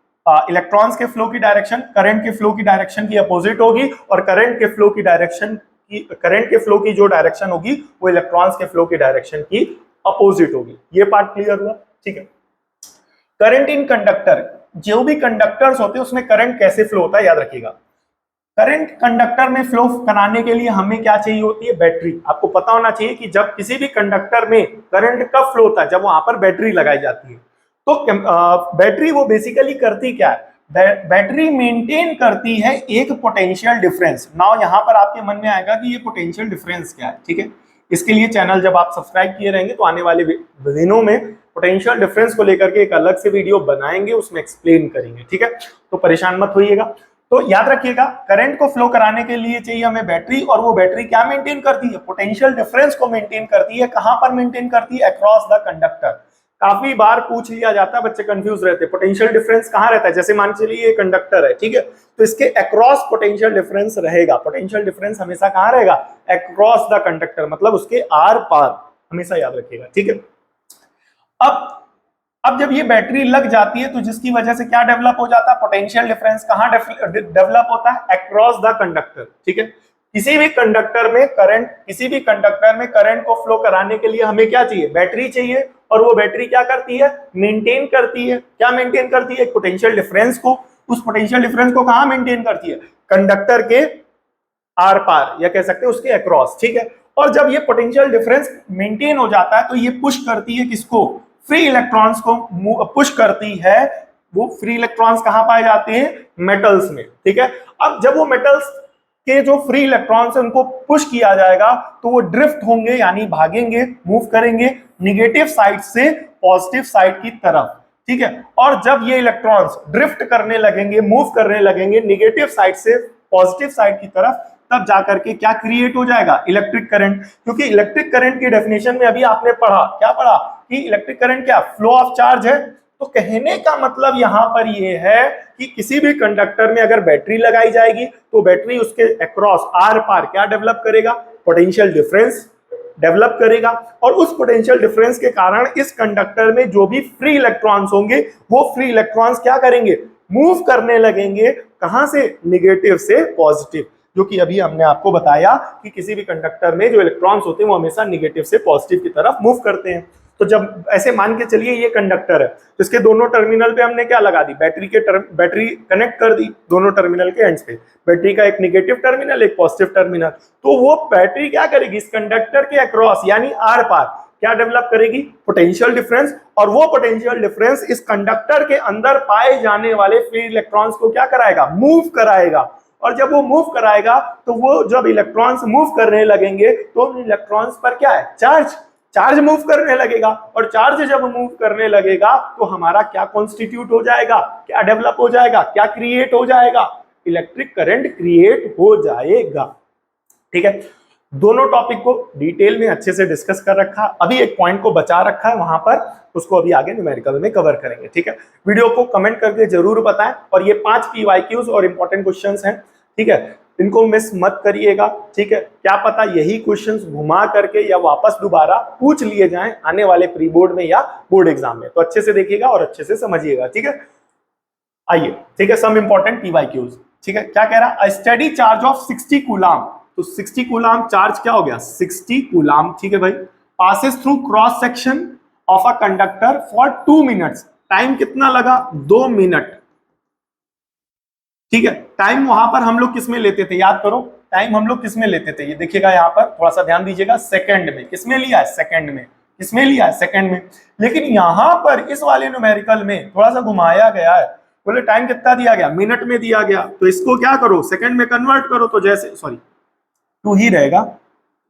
इलेक्ट्रॉन्स के फ्लो की डायरेक्शन करंट के फ्लो की डायरेक्शन की अपोजिट होगी, और करंट के फ्लो की जो डायरेक्शन होगी वो इलेक्ट्रॉन्स के फ्लो की डायरेक्शन की अपोजिट होगी। ये पार्ट क्लियर हुआ, ठीक है। करंट इन कंडक्टर, जो भी कंडक्टर्स होते हैं उसमें करंट कैसे फ्लो होता है, याद रखिएगा। करंट कंडक्टर में फ्लो कराने के लिए हमें क्या चाहिए होती है, बैटरी। आपको पता होना चाहिए कि जब किसी भी कंडक्टर में करंट कब फ्लो होता है, जब वहां पर बैटरी लगाई जाती है। तो बैटरी वो बेसिकली करती क्या है, बैटरी मेंटेन करती है एक पोटेंशियल डिफरेंस। नाउ यहां पर आपके मन में आएगा कि ये पोटेंशियल डिफरेंस क्या है, ठीक है। इसके लिए चैनल जब आप सब्सक्राइब किए रहेंगे तो आने वाले दिनों में पोटेंशियल डिफरेंस को लेकर के एक अलग से वीडियो बनाएंगे, उसमें एक्सप्लेन करेंगे, ठीक है। तो परेशान मत होइएगा। तो याद रखिएगा, करंट को फ्लो कराने के लिए चाहिए हमें बैटरी, और वो बैटरी क्या मेंटेन करती है, पोटेंशियल डिफरेंस को मेंटेन करती है। कहां पर मेंटेन करती है, अक्रॉस द कंडक्टर। काफी बार पूछ लिया जाता है, बच्चे कंफ्यूज रहते हैं, पोटेंशियल डिफरेंस कहां रहता है। जैसे मान चलिए ये कंडक्टर है, ठीक है, तो इसके अक्रॉस पोटेंशियल डिफरेंस रहेगा। पोटेंशियल डिफरेंस हमेशा कहां रहेगा, अक्रॉस द कंडक्टर, मतलब उसके आर पार, हमेशा याद रखिएगा, ठीक है। अब जब ये बैटरी लग जाती है तो जिसकी वजह से क्या डेवलप हो जाता है, पोटेंशियल डिफरेंस कहां डेवलप होता है, अक्रॉस द कंडक्टर, ठीक है। किसी भी कंडक्टर में करंट को फ्लो कराने के लिए हमें क्या चाहिए, बैटरी चाहिए, और वो बैटरी क्या करती है, मेंटेन करती है। क्या मेंटेन करती है, पोटेंशियल डिफरेंस को। उस पोटेंशियल डिफरेंस को कहां मेंटेन करती है, कंडक्टर के आर पार, या कह सकते हैं उसके अक्रॉस, ठीक है। और जब ये पोटेंशियल डिफरेंस मेंटेन हो जाता है तो ये पुश करती है किसको, फ्री इलेक्ट्रॉन्स को पुश करती है। वो फ्री इलेक्ट्रॉन्स कहां पाए जाते हैं, मेटल्स में, ठीक है। अब जब वो मेटल्स के जो फ्री इलेक्ट्रॉन्स है उनको पुश किया जाएगा तो वो ड्रिफ्ट होंगे, यानी भागेंगे, मूव करेंगे निगेटिव साइड से पॉजिटिव साइड की तरफ, ठीक है। और जब ये इलेक्ट्रॉन्स ड्रिफ्ट करने लगेंगे, मूव करने लगेंगे निगेटिव साइड से पॉजिटिव साइड की तरफ, तब जाकर के क्या क्रिएट हो जाएगा, इलेक्ट्रिक करंट। क्योंकि इलेक्ट्रिक करंट की डेफिनेशन में अभी आपने पढ़ा, क्या पढ़ा, कि इलेक्ट्रिक करंट क्या, फ्लो ऑफ चार्ज है। तो कहने का मतलब यहां पर ये है कि किसी भी कंडक्टर में अगर बैटरी लगाई जाएगी तो बैटरी उसके अक्रॉस आर पार क्या डेवलप करेगा, पोटेंशियल डिफरेंस डेवलप करेगा। और उस पोटेंशियल डिफरेंस के कारण इस कंडक्टर में जो भी फ्री इलेक्ट्रॉन्स होंगे वो फ्री इलेक्ट्रॉन्स क्या करेंगे, मूव करने लगेंगे, कहां से, निगेटिव से पॉजिटिव। जो कि अभी हमने आपको बताया कि किसी भी कंडक्टर में जो इलेक्ट्रॉन्स होते हैं वो हमेशा निगेटिव से पॉजिटिव की तरफ मूव करते हैं। तो जब ऐसे मान के चलिए ये कंडक्टर है तो इसके दोनों टर्मिनल पे हमने क्या लगा दी, बैटरी कनेक्ट कर दी दोनों टर्मिनल के एंड्स पे। बैटरी का एक निगेटिव टर्मिनल, एक पॉजिटिव टर्मिनल। तो वो बैटरी क्या करेगी, इस कंडक्टर के अक्रॉस यानी आर पार क्या डेवलप करेगी, पोटेंशियल डिफरेंस। और वो पोटेंशियल डिफरेंस इस कंडक्टर के अंदर पाए जाने वाले फ्री इलेक्ट्रॉन्स को क्या कराएगा, मूव कराएगा। और जब वो मूव कराएगा तो वो जब इलेक्ट्रॉन्स मूव करने लगेंगे तो उन इलेक्ट्रॉन्स पर क्या है, चार्ज मूव करने लगेगा। और चार्ज जब मूव करने लगेगा तो हमारा क्या कॉन्स्टिट्यूट हो जाएगा, क्या डेवलप हो जाएगा, क्या क्रिएट हो जाएगा, इलेक्ट्रिक करंट क्रिएट हो जाएगा, ठीक है। दोनों टॉपिक को डिटेल में अच्छे से डिस्कस कर रखा, अभी एक पॉइंट को बचा रखा है वहां पर, उसको अभी आगे न्यूमेरिकल में कवर करेंगे, ठीक है। वीडियो को कमेंट करके जरूर बताएं। और ये 5 PYQs और इंपॉर्टेंट क्वेश्चंस हैं, ठीक है, इनको मिस मत करिएगा, ठीक है। क्या पता यही क्वेश्चंस घुमा करके या वापस दोबारा पूछ लिए जाएं आने वाले प्री बोर्ड में या बोर्ड एग्जाम में, तो अच्छे से देखिएगा और अच्छे से समझिएगा, ठीक है। आइए, ठीक है, सम इंपॉर्टेंट PYQs, ठीक है। क्या कह रहा है, स्टडी चार्ज ऑफ 60 कूलाम। तो 60 कूलाम चार्ज क्या हो गया, 60 कूलाम, ठीक है भाई, passes through cross section of a conductor for 2 minutes. Time कितना लगा, 2 मिनट, ठीक है। टाइम वहां पर हम लोग किस में लेते थे, याद करो, टाइम हम लोग किस में लेते थे, ये देखिएगा यहाँ पर थोड़ा सा ध्यान दीजिएगा, सेकंड में। किसमें लिया है, सेकंड में। किसमें लिया है, सेकंड में। लेकिन यहां पर इस वाले न्यूमेरिकल में थोड़ा सा घुमाया गया है, बोले टाइम कितना दिया गया, मिनट में दिया गया, तो इसको क्या करो, सेकंड में कन्वर्ट करो, तो जैसे 2 ही रहेगा,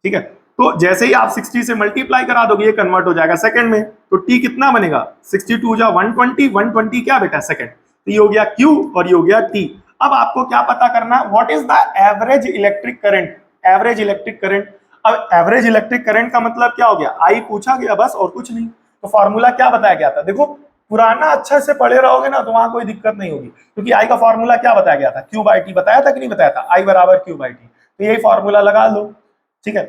ठीक है। तो जैसे ही आप 60 से मल्टीप्लाई करा दोगे ये कन्वर्ट हो जाएगा सेकंड में, तो टी कितना बनेगा, 62 जा 120, 120 क्या बेटा, सेकंड। तो ये हो गया क्यू और ये हो गया टी। अब आपको क्या पता करना है, what is the average electric current, average electric current. अब एवरेज इलेक्ट्रिक करंट का मतलब क्या हो गया, आई पूछा गया बस और कुछ नहीं। तो फॉर्मूला क्या बताया गया था, देखो पुराना अच्छे से पढ़े रहोगे ना तो वहां कोई दिक्कत नहीं होगी, क्योंकि आई का फॉर्मूला क्या बताया गया था, क्यू बाई टी बताया था कि नहीं बताया था, आई बराबर क्यू बाई टी। तो यही फॉर्मूला लगा लो, ठीक है।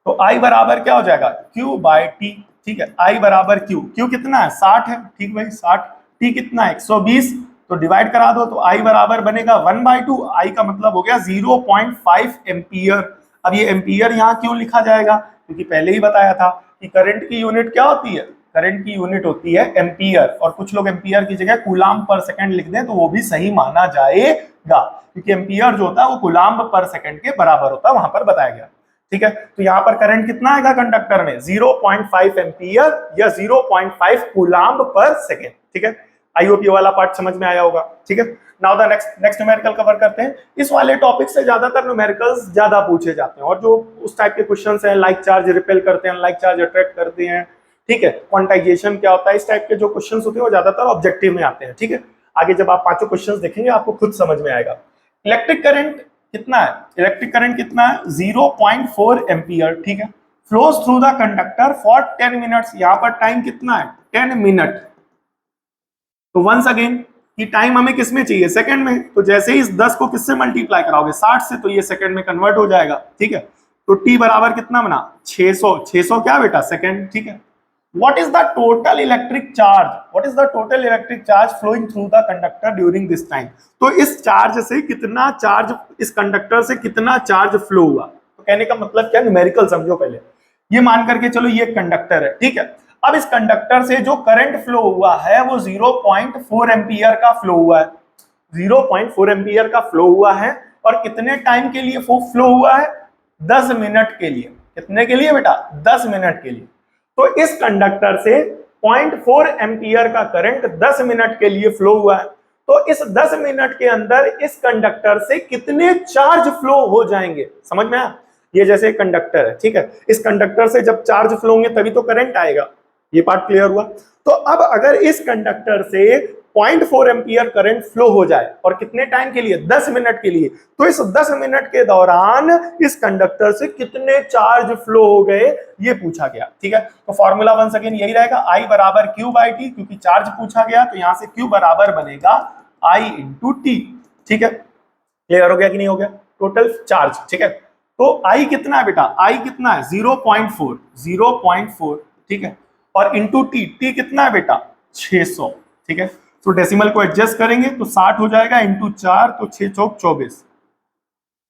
तो आई बराबर क्या हो जाएगा, क्यू बाई टी, ठीक है। आई बराबर क्यू, क्यू कितना है 60 है, ठीक भाई 60, टी कितना है 120, तो डिवाइड करा दो, तो आई बराबर बनेगा 1/2, आई का मतलब हो गया 0.5 एम्पियर। अब ये एम्पियर यहाँ क्यों लिखा जाएगा, क्योंकि पहले ही बताया था कि करंट की यूनिट क्या होती है, करंट की यूनिट होती है एम्पियर, और कुछ लोग एम्पियर की जगह कूलाम पर सेकंड लिख दें तो वो भी सही माना जाएगा, क्योंकि एम्पियर जो होता है वो कूलाम पर सेकंड के बराबर होता है, वहां पर बताया गया, ठीक है। तो यहाँ पर करंट कितना आएगा कंडक्टर में, 0.5 एम्पियर या 0.5 कूलाम पर सेकेंड, ठीक है। आई होप ये वाला पार्ट समझ में आया होगा, ठीक है। Now the next numerical cover करते हैं। इस वाले टॉपिक से ज्यादातर न्यूमेरिकल्स ज्यादा पूछे जाते हैं, और जो उस टाइप के क्वेश्चंस हैं, लाइक चार्ज रिपेल करते हैं, लाइक चार्ज अट्रैक्ट करते हैं, ठीक है, क्वांटाइजेशन क्या होता है, इस टाइप के जो क्वेश्चंस होते हैं वो ज्यादातर ऑब्जेक्टिव में आते हैं, ठीक है। आगे जब आप 5 क्वेश्चंस देखेंगे आपको खुद समझ में आएगा। इलेक्ट्रिक करंट कितना है, इलेक्ट्रिक करंट कितना है 0.4 एम्पियर, ठीक है, flows through the conductor for 10 minutes. यहाँ पर टाइम कितना है 10 मिनट। तो वंस अगेन कि टाइम हमें किस में चाहिए, सेकंड में, तो जैसे ही इस 10 को किससे मल्टीप्लाई कराओगे 60 से, तो ये सेकंड में कन्वर्ट हो जाएगा, ठीक है। तो टी बराबर कितना बना 600, 600 क्या बेटा सेकंड, ठीक है। What is the total electric charge? What is the total electric charge flowing through the conductor during this time? तो इस चार्ज से कितना चार्ज, इस कंडक्टर से कितना चार्ज फ्लो हुआ। तो कहने का मतलब क्या, न्यूमेरिकल समझो पहले। ये मान करके चलो ये कंडक्टर है, ठीक है। अब इस कंडक्टर से जो करंट फ्लो हुआ है वो 0.4 एम्पियर का फ्लो हुआ है, 0.4 एम्पियर का फ्लो हुआ है। और कितने टाइम के लिए वो फ्लो हुआ है, 10 मिनट के लिए, कितने के लिए बेटा? 10 मिनट के लिए। तो इस कंडक्टर से 0.4 एम्पियर का करंट 10 मिनट के लिए फ्लो हुआ है। तो इस 10 मिनट के अंदर इस कंडक्टर से कितने चार्ज फ्लो हो जाएंगे? समझ में आया? ये जैसे कंडक्टर है, ठीक है, इस कंडक्टर से जब चार्ज फ्लो होंगे तभी तो करंट आएगा। ये पार्ट क्लियर हुआ? तो अब अगर इस कंडक्टर से 0.4 एम्पियर करंट फ्लो हो जाए और कितने टाइम के लिए? 10 मिनट के लिए, तो इस 10 मिनट के दौरान इस कंडक्टर से कितने चार्ज फ्लो हो गए ये पूछा गया, ठीक है। तो फॉर्मूला वन सेकेंड यही रहेगा, I बराबर क्यू बाई टी, क्योंकि चार्ज पूछा गया तो यहां से क्यू बराबर बनेगा I इंटू टी, ठीक है। क्लियर हो गया कि नहीं हो गया? टोटल चार्ज, ठीक है। तो I कितना है बेटा? I कितना है? 0.4, ठीक है, और इंटू टी, टी कितना है बेटा? 600, ठीक है। तो डेसिमल को एडजस्ट करेंगे तो 60 हो जाएगा, इंटू 4 तो 6 चौक 24,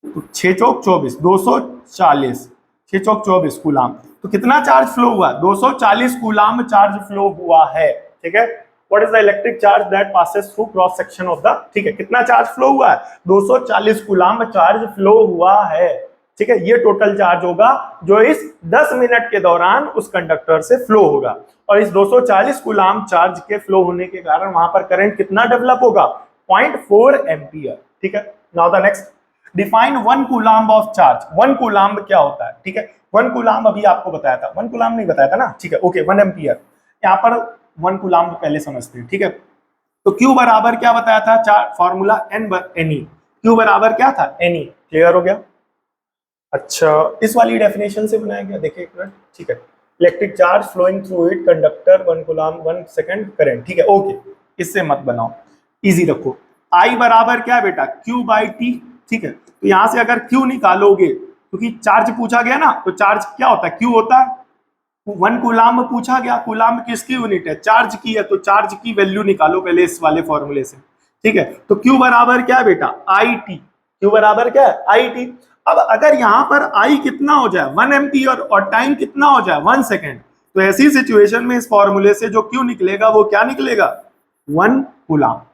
तो 6 चौक 24, 240, 6 चौक 24 कूलाम। तो कितना चार्ज फ्लो हुआ? 240 कूलाम चार्ज फ्लो हुआ है, ठीक है। What is the electric charge that passes through cross section of the, ठीक है, कितना चार्ज फ्लो हुआ है? 240 कूलाम चार्ज फ्लो हुआ है, ठीक है। ये टोटल चार्ज होगा जो इस 10 मिनट के दौरान उस कंडक्टर से फ्लो होगा। और इस 240 कूलाम चार्ज के फ्लो होने के कारण वहां पर करंट कितना डेवलप होगा? 0.4 एम्पियर, ठीक है। Now the next, define 1 coulomb of charge. 1 coulomb क्या होता है? ठीक है, 1 कूलाम्ब अभी आपको बताया था, 1 कूलाम्ब नहीं बताया था ना, ठीक है, ओके। 1 एम्पियर, यहाँ पर 1 कूलाम्ब पहले समझते हैं, ठीक है। तो Q बराबर क्या बताया था? फॉर्मूला N Q बराबर क्या था? Ne। क्लियर हो गया? अच्छा, इस वाली डेफिनेशन से बनाया गया, देखिए एक मिनट, ठीक है। Electric charge flowing through it conductor 1 coulomb 1 second current, ठीक है, ओके। इससे मत बनाओ, इजी रखो। I बराबर क्या है बेटा? Q बाई टी, ठीक है। तो यहां से अगर Q निकालोगे, क्योंकि चार्ज पूछा गया ना, तो चार्ज क्या होता है? Q होता है। 1 कूलाम्ब पूछा गया, कूलाम्ब किसकी यूनिट है? चार्ज की है, तो चार्ज की वैल्यू निकालो पहले इस वाले फॉर्मूले से, ठीक है। तो Q बराबर क्या है बेटा? I T. Q बराबर क्या है? I T. अब अगर यहां पर I कितना हो जाए? 1 एम्पियर, और टाइम कितना हो जाए? 1 सेकेंड, तो ऐसी सिचुएशन में इस फॉर्मूले से जो Q निकलेगा वो क्या निकलेगा? 1 कूलाम्ब,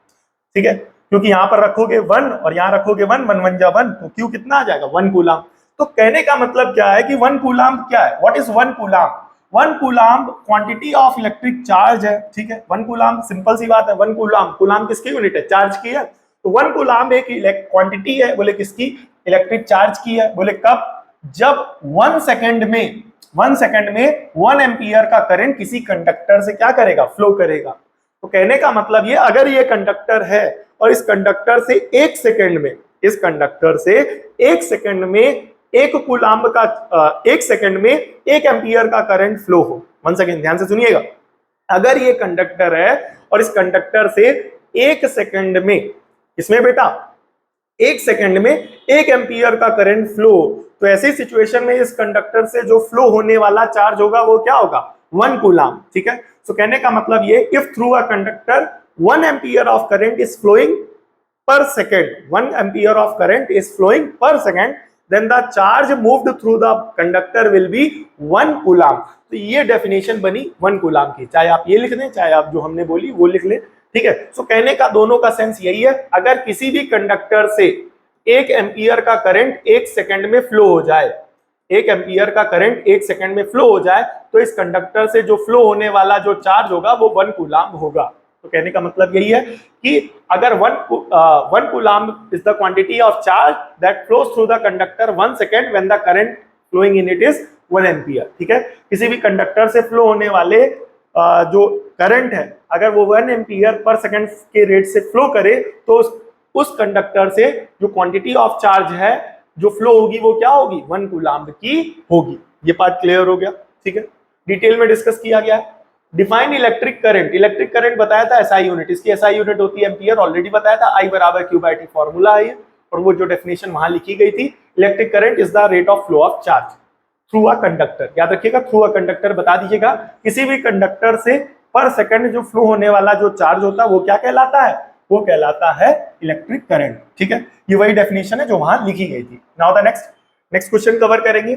ठीक है। क्योंकि यहां पर रखोगे 1 और यहां रखोगे 1, 1 1 जा 1, तो Q कितना आ जाएगा? 1 कूलाम्ब। तो कहने का मतलब क्या है कि 1 कूलाम्ब क्या है? What is 1 coulomb? 1 coulomb quantity of electric charge है, ठीक है। 1 कूलाम्ब, सिंपल सी बात है, 1 कूलाम्ब, कूलाम्ब किसकी यूनिट है? चार्ज की है। तो 1 कूलाम्ब एक क्वांटिटी है, बोले किसकी? इलेक्ट्रिक चार्ज की है। बोले कब? जब 1 सेकेंड में 1 एम्पियर का करंट किसी कंडक्टर से क्या करेगा? फ्लो करेगा। तो कहने का मतलब ये, अगर ये कंडक्टर है और इस कंडक्टर से 1 सेकेंड में, इस कंडक्टर से 1 सेकेंड में 1 कूलाम्ब का 1 सेकेंड में 1 एम्पियर का करंट फ्लो हो। 1 सेकेंड, ध्यान से सुनिएगा। अगर ये कंडक्टर है और इस कंडक्टर से 1 सेकेंड में, इसमें बेटा 1 सेकेंड में 1 एम्पियर का करंट फ्लो, तो ऐसी सिचुएशन में इस कंडक्टर से जो फ्लो होने वाला चार्ज होगा वो क्या होगा? 1 कूलाम्ब, ठीक है। तो कहने का मतलब ये, if through a conductor 1 ampere of current is flowing per second, 1 ampere of current is flowing per second, then the charge moved through the conductor will be 1 coulomb। तो ये डेफिनेशन बनी 1 कूलाम की, चाहे आप ये लिख दें चाहे आप जो हमने बोली वो लिख लें, ठीक है। सो कहने का दोनों का सेंस यही है, अगर किसी भी कंडक्टर से 1 एम्पियर का करंट 1 सेकंड में फ्लो हो जाए, 1 एम्पियर का करंट 1 सेकंड में फ्लो हो जाए, तो इस कंडक्टर से जो फ्लो होने वाला जो चार्ज होगा वो 1 कूलाम होगा। तो कहने का मतलब यही है कि अगर 1 coulomb is the quantity of charge that flows through the conductor 1 second when the current flowing in it is 1 ampere, ठीक है। किसी भी कंडक्टर से फ्लो होने वाले जो करंट है, अगर वो 1 एम्पियर पर सेकेंड के रेट से फ्लो करे, तो उस कंडक्टर से जो क्वांटिटी ऑफ चार्ज है जो फ्लो होगी वो क्या होगी? 1 कूलाम्ब की होगी। ये पार्ट क्लियर हो गया, ठीक है। डिटेल में डिस्कस किया गया है। Define electric current, electric current बताया था एसआई यूनिट, इसकी एसआई यूनिट होती है एम्पियर, ऑलरेडी बताया था। आई बराबर क्यू बाई टी फॉर्मूला है ये, और वो जो डेफिनेशन वहां लिखी गई थी, electric current is the rate of flow of charge through a conductor. याद रखिएगा, थ्रू अ कंडक्टर बता दीजिएगा, किसी भी कंडक्टर से पर सेकंड जो फ्लो होने वाला जो चार्ज होता है वो क्या कहलाता है? वो कहलाता है इलेक्ट्रिक करंट, ठीक है। ये वही डेफिनेशन है जो वहां लिखी गई थी। Now the next question cover करेंगे।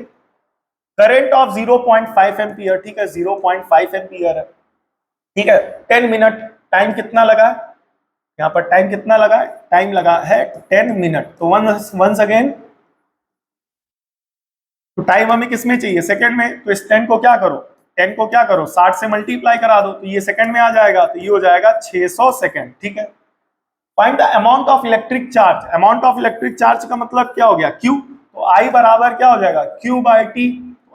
करंट ऑफ 0.5 एम्पियर, ठीक है, 0.5 एम्पियर है, ठीक है। 10 मिनट, टाइम कितना लगा? यहाँ पर टाइम कितना लगा? टाइम लगा है 10 मिनट। तो वंस अगेन, तो टाइम हमें किसमें चाहिए, सेकंड में। तो इस 10 को क्या करो, 10 को क्या करो 60 से मल्टीप्लाई करा दो, तो ये सेकंड में आ जाएगा, तो ये हो जाएगा 600 सेकंड। ठीक है। Find the amount of electric charge. Amount of electric charge का मतलब क्या हो गया, Q। तो I बराबर क्या हो जाएगा, Q बाई टी।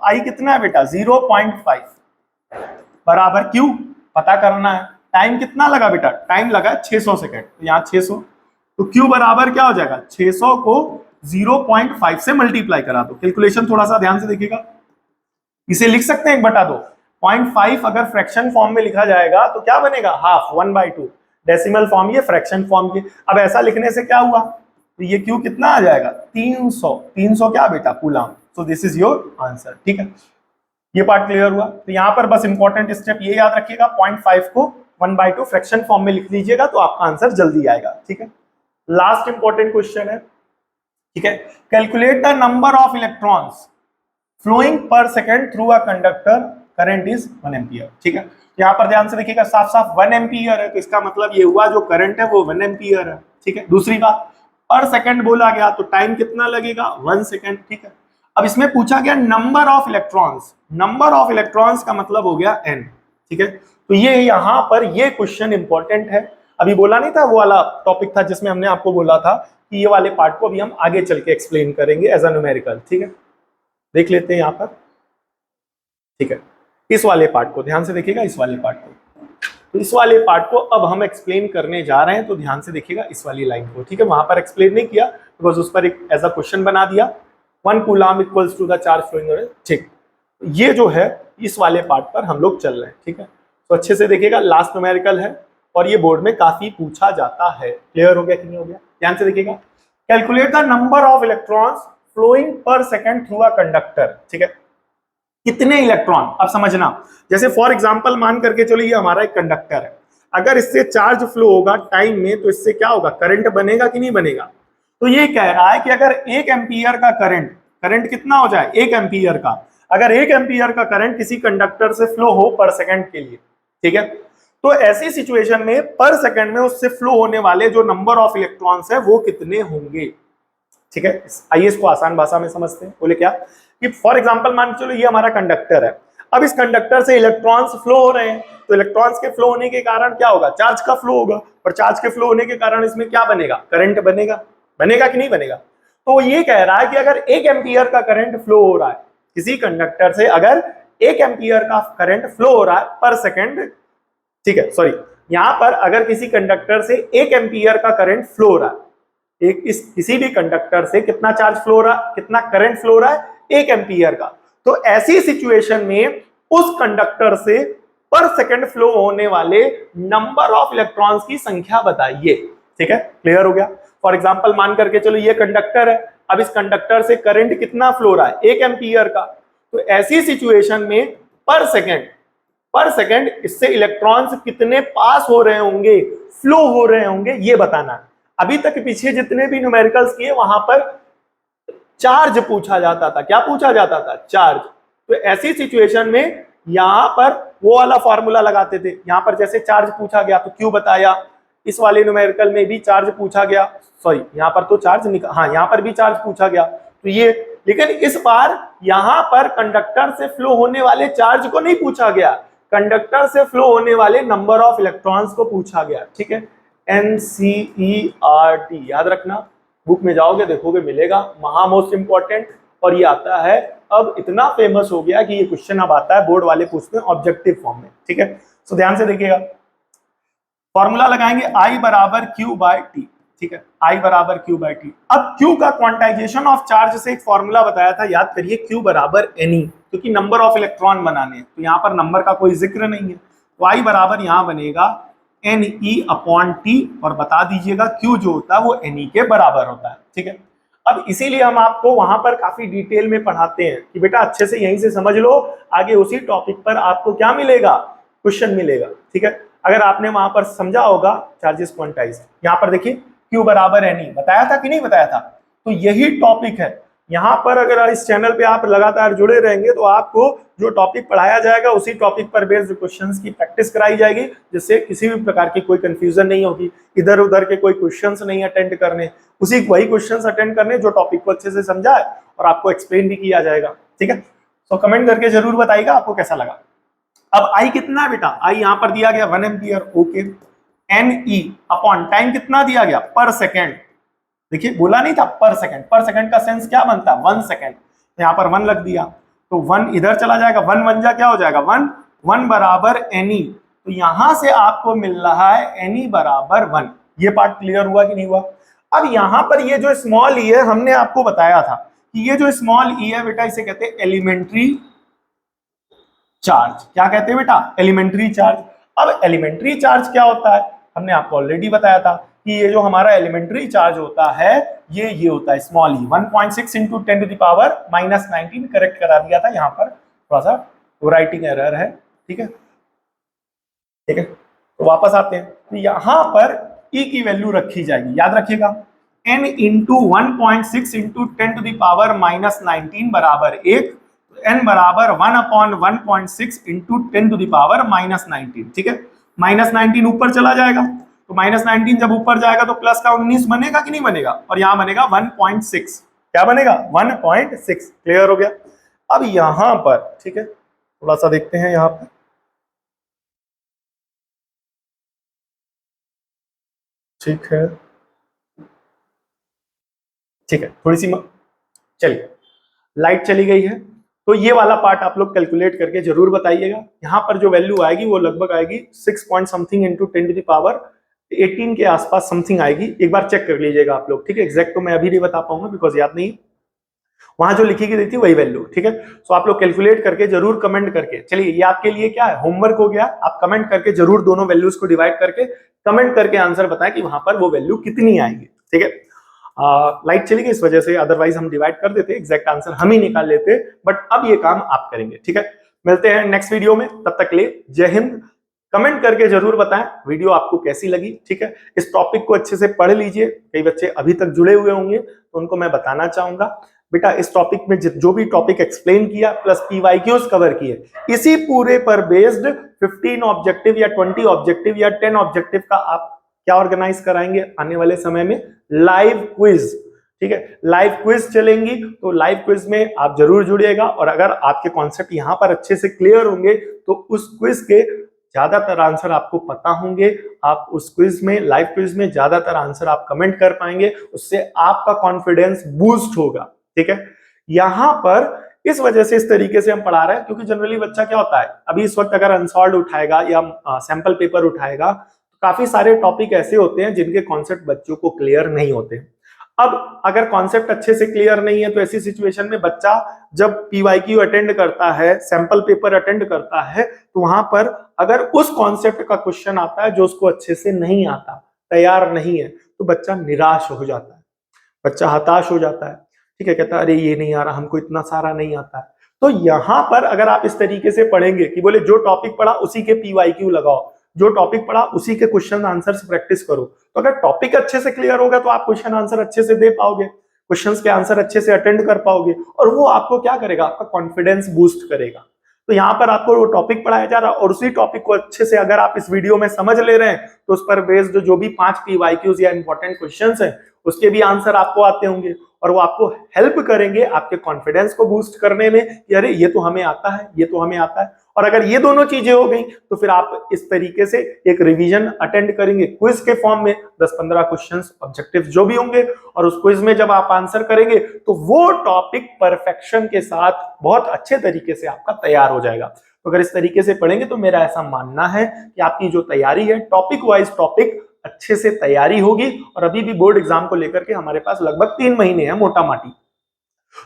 I कितना है बेटा, 0.5 बराबर Q पता करना है। टाइम कितना लगा बेटा, टाइम लगा 600 सेकंड, तो यहाँ 600, तो Q बराबर क्या हो जाएगा, 600 को 0.5 से मल्टीप्लाई करा दो। कैलकुलेशन थोड़ा सा ध्यान से देखिएगा, इसे लिख सकते हैं 1/2। 0.5 अगर फ्रैक्शन फॉर्म में लिखा जाएगा तो क्या बनेगा, हाफ, 1/2। डेसिमल फॉर्म ये फ्रैक्शन फॉर्म की। अब ऐसा लिखने से क्या हुआ, तो ये Q कितना आ जाएगा, 300। 300 क्या बेटा, coulomb. So this is your answer. ठीक है, ये पार्ट क्लियर हुआ। तो यहाँ पर बस इंपॉर्टेंट स्टेप ये याद रखिएगा, 0.5 को 1/2 फ्रैक्शन फॉर्म में लिख लीजिएगा तो आपका आंसर जल्दी आएगा। ठीक है, लास्ट इंपॉर्टेंट क्वेश्चन है। ठीक है, calculate the number of electrons flowing per second through a conductor, current is 1 ampere. ठीक है, यहाँ पर ध्यान से देखिएगा, साफ साफ 1 एम्पियर है, तो इसका मतलब ये हुआ जो करंट है वो 1 एम्पियर है। ठीक है, दूसरी बात, पर सेकंड बोला गया तो टाइम कितना लगेगा, 1 सेकंड। ठीक है, अब इसमें पूछा गया number of electrons. Number of electrons का मतलब हो गया n। ठीक है, तो ये यहाँ पर ये क्वेश्चन इंपॉर्टेंट है। अभी बोला नहीं था, वो वाला टॉपिक था जिसमें हमने आपको बोला था कि ये वाले पार्ट को अभी हम आगे चल के एक्सप्लेन करेंगे एज अ न्यूमेरिकल। ठीक है, देख लेते हैं यहाँ पर। ठीक है, इस वाले पार्ट को ध्यान से देखिएगा, इस वाले पार्ट को। तो इस वाले पार्ट को अब हम एक्सप्लेन करने जा रहे हैं, तो ध्यान से देखिएगा इस वाली लाइन को। ठीक है, वहां पर एक्सप्लेन नहीं किया बिकॉज उस पर एक एज अ क्वेश्चन बना दिया, 1 coulomb equals to the charge flowing. ठीक, ये जो है इस वाले पार्ट पर हम लोग चल रहे हैं। ठीक है, तो अच्छे से देखिएगा, लास्ट न्यूमेरिकल है और ये बोर्ड में काफी पूछा जाता है। क्लियर हो गया कि नहीं हो गया, ध्यान से देखिएगा। Calculate the number of electrons flowing per second through a conductor. ठीक है, कितने इलेक्ट्रॉन, अब समझना, जैसे फॉर एग्जांपल मान करके चलो ये हमारा एक कंडक्टर है, अगर इससे चार्ज फ्लो होगा टाइम में तो इससे क्या होगा, करंट बनेगा कि नहीं बनेगा। तो ये कह रहा है कि अगर 1 एम्पियर का करंट कितना हो जाए, 1 एम्पियर का, अगर 1 एम्पियर का करंट किसी कंडक्टर से फ्लो हो पर सेकंड के लिए। ठीक है, तो ऐसी सिचुएशन में पर सेकंड में उससे फ्लो होने वाले जो नंबर ऑफ इलेक्ट्रॉन्स है वो कितने होंगे। ठीक है, आइए इसको आसान भाषा में समझते हैं। बोले क्या कि फॉर एग्जांपल मान के चलो ये हमारा कंडक्टर है, अब इस कंडक्टर से इलेक्ट्रॉन्स फ्लो हो रहे हैं, तो इलेक्ट्रॉन्स के फ्लो होने के कारण क्या होगा, चार्ज का फ्लो होगा, और चार्ज के फ्लो होने के कारण इसमें क्या बनेगा, करंट बनेगा। बनेगा कि नहीं बनेगा। तो ये कह रहा है कि अगर 1 एम्पियर का करंट फ्लो हो रहा है किसी कंडक्टर से, अगर 1 एम्पियर का करंट फ्लो हो रहा है पर सेकंड, ठीक है, सॉरी, यहां पर अगर किसी कंडक्टर से 1 एम्पियर का करंट फ्लो हो रहा है, एक इस किसी भी कंडक्टर से कितना चार्ज फ्लो हो रहा है, कितना करंट फ्लो हो रहा है, 1 एम्पियर का, तो ऐसी सिचुएशन में उस कंडक्टर से पर सेकंड फ्लो होने वाले नंबर ऑफ इलेक्ट्रॉन्स की संख्या बताइए। ठीक है, क्लियर हो गया। फॉर एग्जांपल मान करके चलो ये कंडक्टर है, अब इस कंडक्टर से करंट कितना फ्लो हो रहा है, 1 एम्पियर का, तो ऐसी सिचुएशन में पर सेकंड इससे इलेक्ट्रॉन्स कितने पास हो रहे होंगे, फ्लो हो रहे होंगे, ये बताना है। अभी तक पीछे जितने भी न्यूमेरिकल्स किए वहां पर चार्ज पूछा जाता था, क्या पूछा जाता था, चार्ज। तो ऐसी सिचुएशन में यहां पर वो वाला फॉर्मूला लगाते थे, यहां पर जैसे चार्ज पूछा गया तो क्यू बताया, इस वाले न्यूमेरिकल में भी चार्ज पूछा गया, सॉरी यहां पर तो चार्ज निकल, हाँ यहां पर भी चार्ज पूछा गया, तो ये, लेकिन इस बार यहां पर कंडक्टर से फ्लो होने वाले चार्ज को नहीं पूछा गया, कंडक्टर से फ्लो होने वाले नंबर ऑफ इलेक्ट्रॉन्स को पूछा गया। ठीक है, NCERT याद रखना, बुक में जाओगे देखोगे मिलेगा, महा मोस्ट इंपॉर्टेंट, और ये आता है, अब इतना फेमस हो गया कि ये क्वेश्चन अब आता है बोर्ड वाले पूछते हैं ऑब्जेक्टिव फॉर्म में। ठीक है, तो ध्यान से देखिएगा, फॉर्मूला लगाएंगे I बराबर Q बाय टी। ठीक है, I बराबर Q बाय टी। अब Q का क्वांटाइजेशन ऑफ चार्ज से एक फॉर्मूला बताया था, याद करिए, Q बराबर Ne, क्योंकि नंबर ऑफ इलेक्ट्रॉन बनाने हैं, तो यहाँ पर नंबर का कोई जिक्र नहीं है, तो I बराबर यहाँ बनेगा Ne अपॉन टी, और बता दीजिएगा Q जो होता है वो Ne के बराबर होता है। ठीक है, अब इसीलिए हम आपको वहां पर काफी डिटेल में पढ़ाते हैं कि बेटा अच्छे से यहीं से समझ लो, आगे उसी टॉपिक पर आपको क्या मिलेगा, क्वेश्चन मिलेगा। ठीक है, अगर आपने वहां पर समझा होगा चार्जेस क्वांटाइज्ड, यहाँ पर देखिए Q बराबर Ne बताया था कि नहीं बताया था, तो यही टॉपिक है। यहाँ पर अगर इस चैनल पे आप लगातार जुड़े रहेंगे तो आपको जो टॉपिक पढ़ाया जाएगा उसी टॉपिक पर बेस्ड क्वेश्चंस की प्रैक्टिस कराई जाएगी, जिससे किसी भी प्रकार की कोई कंफ्यूजन नहीं होगी, इधर उधर के कोई क्वेश्चंस नहीं अटेंड करने, उसी वही क्वेश्चंस अटेंड करने जो टॉपिक को अच्छे से समझा है और आपको एक्सप्लेन भी किया जाएगा। ठीक है, तो कमेंट करके जरूर बताइएगा आपको कैसा लगा। अब आई कितना है बेटा, आई यहां पर दिया गया 1 ampere, okay. N e upon time कितना दिया गया, पर सेकेंड, देखिए बोला नहीं था पर सेकेंड का सेंस क्या बनता है 1 सेकेंड, तो यहां पर 1 लग दिया, तो 1 इधर चला जाएगा, 1 1 जा क्या हो जाएगा 1, 1 बराबर एनी, तो यहां से आपको मिल रहा है एनी बराबर 1। ये पार्ट क्लियर हुआ कि नहीं हुआ। अब यहां पर ये जो स्मॉल ई है, हमने आपको बताया था कि ये जो स्मॉल ई है बेटा, इसे कहते हैं एलिमेंट्री चार्ज। क्या कहते हैं बेटा, एलिमेंट्री चार्ज। अब एलिमेंट्री चार्ज क्या होता है, हमने आपको ऑलरेडी बताया था कि ये जो हमारा एलिमेंट्री चार्ज होता है ये होता है small e, 1.6 into 10 to the power -19, correct करा दिया था, यहाँ पर थोड़ा सा राइटिंग एरर है, ठीक है ठीक है। तो वापस आते हैं, तो यहाँ पर ई की वैल्यू रखी जाएगी, याद रखिएगा n into 1.6 into 10 to the power -19 बराबर 1, n बराबर 1/1.6 इंटू 10 टू द पावर -19, ठीक है। -19 ऊपर चला जाएगा, तो -19 जब ऊपर जाएगा तो प्लस का 19 बनेगा कि नहीं बनेगा, और यहां बनेगा 1.6, क्या बनेगा 1.6, क्लियर हो गया। अब यहां पर ठीक है, थोड़ा सा देखते हैं यहां पर, ठीक है ठीक है, थोड़ी सी चलिए, लाइट चली गई है, तो ये वाला पार्ट आप लोग कैलकुलेट करके जरूर बताइएगा। यहाँ पर जो वैल्यू आएगी वो लगभग आएगी 6 point something into 10 to the power 18 के आसपास समथिंग आएगी, एक बार चेक कर लीजिएगा आप लोग, ठीक है। एग्जैक्ट तो मैं अभी नहीं बता पाऊंगा बिकॉज याद नहीं, वहां जो लिखी गई थी वही वैल्यू, ठीक है। सो आप लोग कैलकुलेट करके जरूर कमेंट करके, चलिए ये आपके लिए क्या है, होमवर्क हो गया, आप कमेंट करके जरूर दोनों वैल्यूज को डिवाइड करके कमेंट करके आंसर बताएं कि वहां पर वो वैल्यू कितनी आएगी, ठीक है। लाइट चली गई इस वजह से, अदरवाइज हम डिवाइड कर देते, एग्जैक्ट आंसर हम ही निकाल लेते, बट अब ये काम आप करेंगे, ठीक है। मिलते हैं नेक्स्ट वीडियो में, तब तक के लिए जय हिंद। कमेंट करके जरूर बताएं वीडियो आपको कैसी लगी, ठीक है। इस टॉपिक को अच्छे से पढ़ लीजिए, कई बच्चे अभी तक जुड़े हुए होंगे तो उनको मैं बताना चाहूंगा बेटा, इस टॉपिक में जो भी टॉपिक एक्सप्लेन किया प्लस पीवाईक्यूज कवर किए, इसी पूरे पर बेस्ड 15 ऑब्जेक्टिव या 20 ऑब्जेक्टिव या 10 ऑब्जेक्टिव का आप क्या ऑर्गेनाइज कराएंगे आने वाले समय में, लाइव क्विज, ठीक है। लाइव क्विज चलेंगी, तो लाइव क्विज में आप जरूर जुड़िएगा, और अगर आपके कॉन्सेप्ट यहां पर अच्छे से क्लियर होंगे तो उस क्विज के ज्यादातर आंसर आपको पता होंगे, आप उस क्विज में, लाइव क्विज में ज्यादातर आंसर आप कमेंट कर पाएंगे, उससे आपका कॉन्फिडेंस बूस्ट होगा, ठीक है। यहां पर इस वजह से इस तरीके से हम पढ़ा रहे हैं क्योंकि जनरली बच्चा क्या होता है, अभी इस वक्त अगर अनसॉल्व्ड उठाएगा या सैंपल पेपर उठाएगा, काफी सारे टॉपिक ऐसे होते हैं जिनके कॉन्सेप्ट बच्चों को क्लियर नहीं होते। अब अगर कॉन्सेप्ट अच्छे से क्लियर नहीं है तो ऐसी सिचुएशन में बच्चा जब पीवाईक्यू अटेंड करता है, सैंपल पेपर अटेंड करता है, तो वहां पर अगर उस कॉन्सेप्ट का क्वेश्चन आता है जो उसको अच्छे से नहीं आता, तैयार नहीं है, तो बच्चा निराश हो जाता है, बच्चा हताश हो जाता है, ठीक है, कहता है अरे ये नहीं आ रहा, हमको इतना सारा नहीं आता है। तो यहां पर अगर आप इस तरीके से पढ़ेंगे कि बोले जो टॉपिक पढ़ा उसी के पीवाईक्यू लगाओ, जो टॉपिक पढ़ा उसी के क्वेश्चन आंसर प्रैक्टिस करो, तो अगर टॉपिक अच्छे से क्लियर होगा तो आप क्वेश्चन आंसर अच्छे से दे पाओगे, क्वेश्चंस के आंसर अच्छे से अटेंड कर पाओगे, और वो आपको क्या करेगा, आपका कॉन्फिडेंस बूस्ट करेगा। तो यहाँ पर आपको वो टॉपिक पढ़ाया जा रहा है और उसी टॉपिक को अच्छे से अगर आप इस वीडियो में समझ ले रहे हैं तो उस पर बेस्ड जो भी 5 पीवाईक्यूज या इंपॉर्टेंट क्वेश्चंस हैं उसके भी आंसर आपको आते होंगे, और वो आपको हेल्प करेंगे आपके कॉन्फिडेंस को बूस्ट करने में कि अरे ये तो हमें आता है, ये तो हमें आता है। और अगर ये दोनों चीजें हो गई तो फिर आप इस तरीके से एक रिवीजन अटेंड करेंगे क्विज के फॉर्म में, 10-15 क्वेश्चंस ऑब्जेक्टिव जो भी होंगे, और उस क्विज में जब आप आंसर करेंगे तो वो टॉपिक परफेक्शन के साथ बहुत अच्छे तरीके से आपका तैयार हो जाएगा। तो अगर इस तरीके से पढ़ेंगे तो मेरा ऐसा मानना है कि आपकी जो तैयारी है टॉपिक वाइज टॉपिक अच्छे से तैयारी होगी। और अभी भी बोर्ड एग्जाम को लेकर के हमारे पास लगभग 3 महीने हैं मोटा माटी,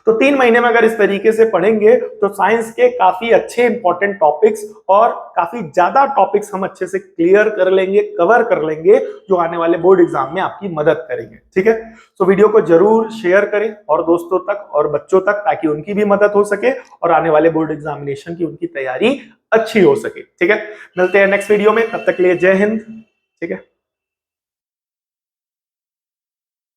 तो 3 महीने में अगर इस तरीके से पढ़ेंगे तो साइंस के काफी अच्छे इंपॉर्टेंट टॉपिक्स और काफी ज्यादा टॉपिक्स हम अच्छे से क्लियर कर लेंगे, कवर कर लेंगे, जो आने वाले बोर्ड एग्जाम में आपकी मदद करेंगे, ठीक है। तो वीडियो को जरूर शेयर करें और दोस्तों तक और बच्चों तक, ताकि उनकी भी मदद हो सके और आने वाले बोर्ड एग्जामिनेशन की उनकी तैयारी अच्छी हो सके, ठीक है। मिलते हैं नेक्स्ट वीडियो में, तब तक के लिए जय हिंद, ठीक है।